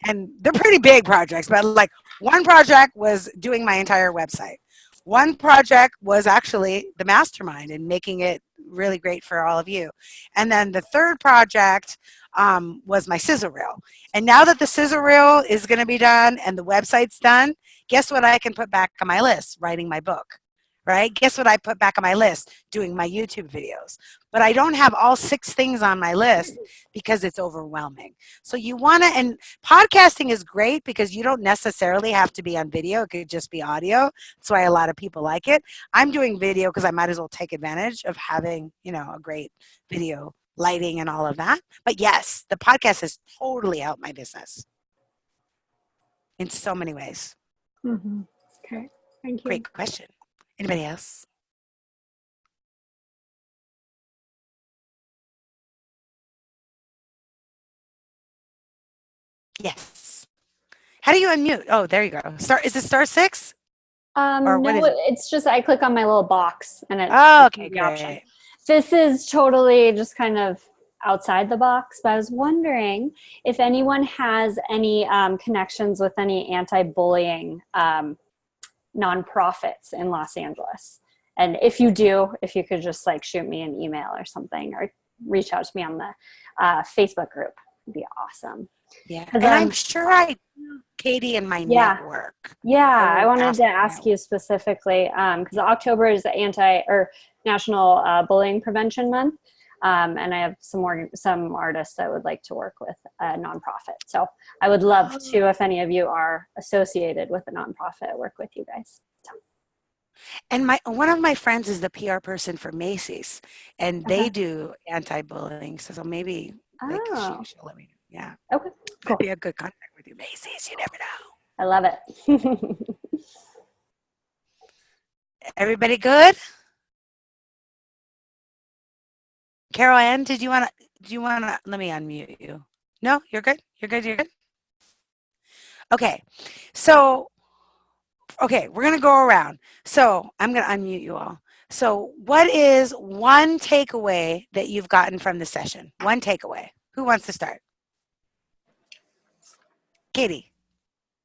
And they're pretty big projects, but like one project was doing my entire website. One project was actually the mastermind and making it really great for all of you. And then the third project was my sizzle reel. And now that the sizzle reel is going to be done and the website's done, guess what I can put back on my list? Writing my book. Right? Guess what I put back on my list? Doing my YouTube videos. But I don't have all 6 things on my list because it's overwhelming. So you want to, and podcasting is great because you don't necessarily have to be on video. It could just be audio. That's why a lot of people like it. I'm doing video because I might as well take advantage of having, a great video lighting and all of that. But yes, the podcast has totally helped my business in so many ways. Mm-hmm. Okay, thank you. Great question. Anybody else? Yes. How do you unmute? Oh, there you go. Is it star 6? Or what No, is it? it's just I click on my little box and it Oh, gives me okay, the option. great. This is totally just kind of outside the box, but I was wondering if anyone has any connections with any anti-bullying nonprofits in Los Angeles. And if you do, if you could just like shoot me an email or something, or reach out to me on the Facebook group, it'd be awesome. Yeah, and I'm sure I do, Katie, in my network. Yeah, I wanted to ask you specifically because October is the National Bullying Prevention Month, and I have some artists that would like to work with a nonprofit. So I would love to, if any of you are associated with a nonprofit, work with you guys. So. And one of my friends is the PR person for Macy's, and they do anti-bullying. So maybe she'll let me know. Yeah. Okay. Cool. Might be a good contact with you, Macy's. You never know. I love it. Everybody good? Carol Ann, do you want to, let me unmute you. No, you're good? You're good? Okay. So, we're going to go around. So I'm going to unmute you all. So what is one takeaway that you've gotten from the session? One takeaway. Who wants to start? Katie.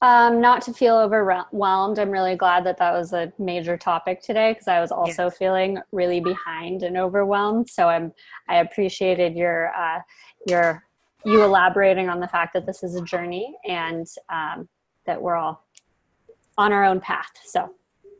Not to feel overwhelmed. I'm really glad that was a major topic today because I was also feeling really behind and overwhelmed. So I appreciated your you elaborating on the fact that this is a journey and that we're all on our own path. So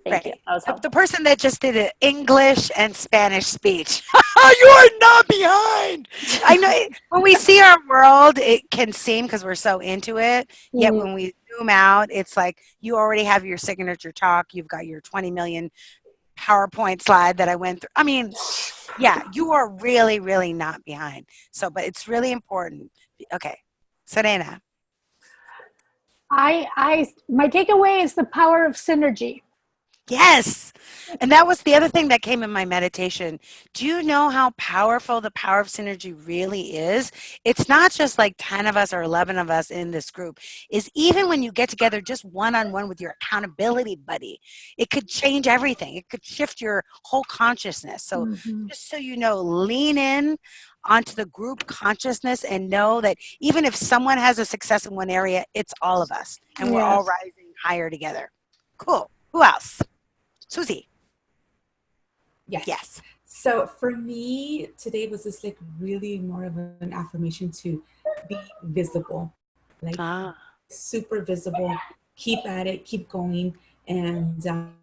thank you. That was helpful. The person that just did an English and Spanish speech. You are not behind. I know when we see our world, it can seem because we're so into it. Yet when we zoom out, it's like you already have your signature talk. You've got your 20 million PowerPoint slide that I went through. I mean, yeah, you are really, really not behind. So, but it's really important. Okay, Serena. My takeaway is the power of synergy. Yes. And that was the other thing that came in my meditation. Do you know how powerful the power of synergy really is? It's not just like 10 of us or 11 of us in this group. Is even when you get together just one-on-one with your accountability buddy, it could change everything. It could shift your whole consciousness. So just so you know, lean in onto the group consciousness and know that even if someone has a success in one area, it's all of us. And we're all rising higher together. Cool. Who else? Susie. Yes. So for me, today was just like really more of an affirmation to be visible, like super visible, keep at it, keep going. And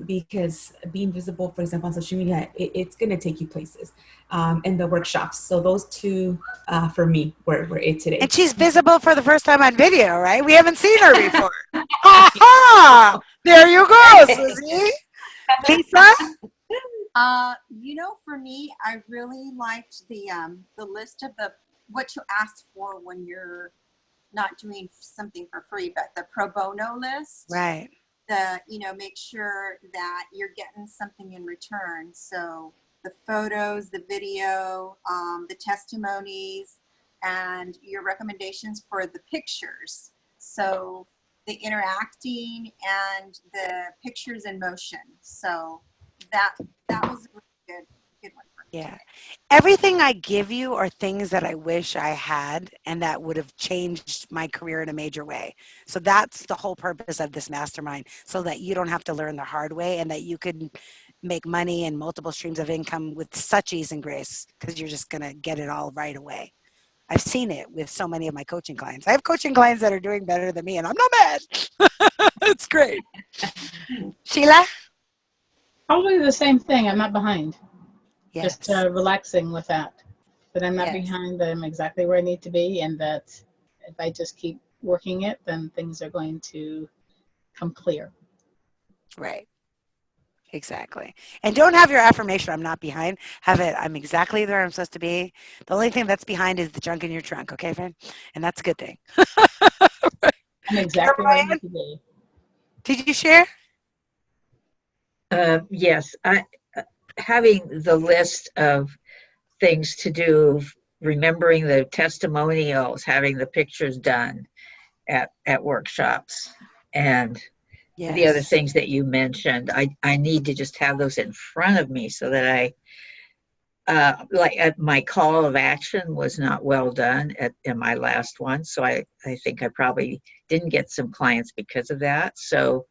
because being visible, for example, on social media, it's going to take you places and the workshops. So those two for me were it today. And she's visible for the first time on video, right? We haven't seen her before. Aha! There you go, Susie. Lisa? For me, I really liked the list of what you ask for when you're not doing something for free, but the pro bono list. Right. Make sure that you're getting something in return. So the photos, the video, the testimonies, and your recommendations for the pictures. So the interacting and the pictures in motion. So that was a really good one for me. Yeah. Everything I give you are things that I wish I had and that would have changed my career in a major way. So that's the whole purpose of this mastermind, so that you don't have to learn the hard way and that you can make money and multiple streams of income with such ease and grace because you're just going to get it all right away. I've seen it with so many of my coaching clients. I have coaching clients that are doing better than me and I'm not mad. It's great. Sheila? Probably the same thing. I'm not behind. Yes. Just relaxing with that I'm not behind, that I'm exactly where I need to be, and that if I just keep working it, then things are going to come clear. Right. Exactly. And don't have your affirmation, I'm not behind. Have it, I'm exactly where I'm supposed to be. The only thing that's behind is the junk in your trunk, okay, friend? And that's a good thing. I'm Carol exactly where I Ann, need to be. did you share? Yes, having the list of things to do, remembering the testimonials, having the pictures done at workshops, and the other Yes. things that you mentioned. I need to just have those in front of me so that my call of action was not well done in my last one. So I think I probably didn't get some clients because of that. So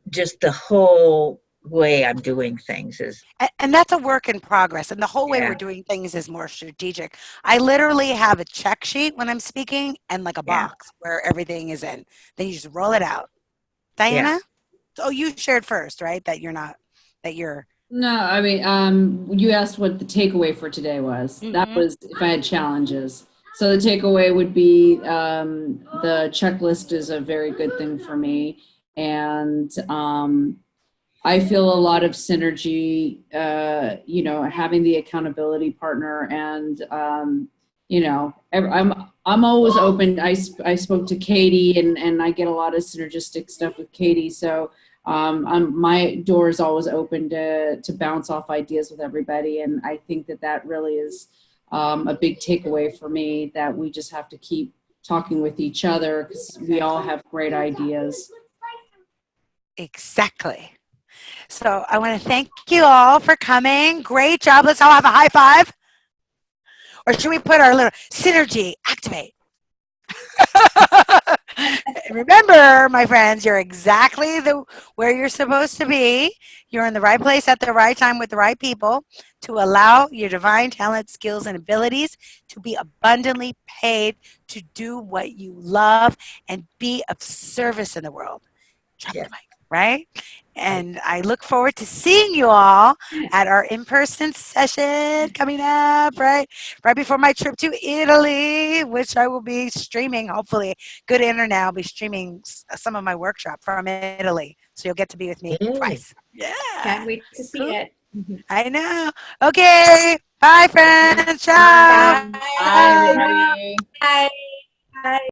just the whole way I'm doing things is, And that's a work in progress. And the whole way we're yeah, doing things is more strategic. I literally have a check sheet when I'm speaking and like a yeah, box where everything is in. Then you just roll it out. yeah. Diana? Oh, you shared first, right? That you're not, that you're. No, I mean, you asked what the takeaway for today was. That Mhm. was if I had challenges. So the takeaway would be the checklist is a very good thing for me. And I feel a lot of synergy, having the accountability partner and, I'm always open. I spoke to Katie and I get a lot of synergistic stuff with Katie. So my door is always open to bounce off ideas with everybody. And I think that really is a big takeaway for me, that we just have to keep talking with each other because we all have great ideas. Exactly. So I want to thank you all for coming. Great job. Let's all have a high five. Or should we put our little synergy activate? Remember, my friends, you're exactly where you're supposed to be. You're in the right place at the right time with the right people to allow your divine talent, skills, and abilities to be abundantly paid to do what you love and be of service in the world. Drop Yeah. the mic, right? And I look forward to seeing you all at our in-person session coming up, right? Right before my trip to Italy, which I will be streaming, hopefully. Good internet. I'll be streaming some of my workshop from Italy. So you'll get to be with me Yay. twice. Yeah. Can't wait to see Cool. it. I know. Okay. Bye, friends. Ciao. Bye. Bye, Bye, Bye. everybody. Bye. Bye.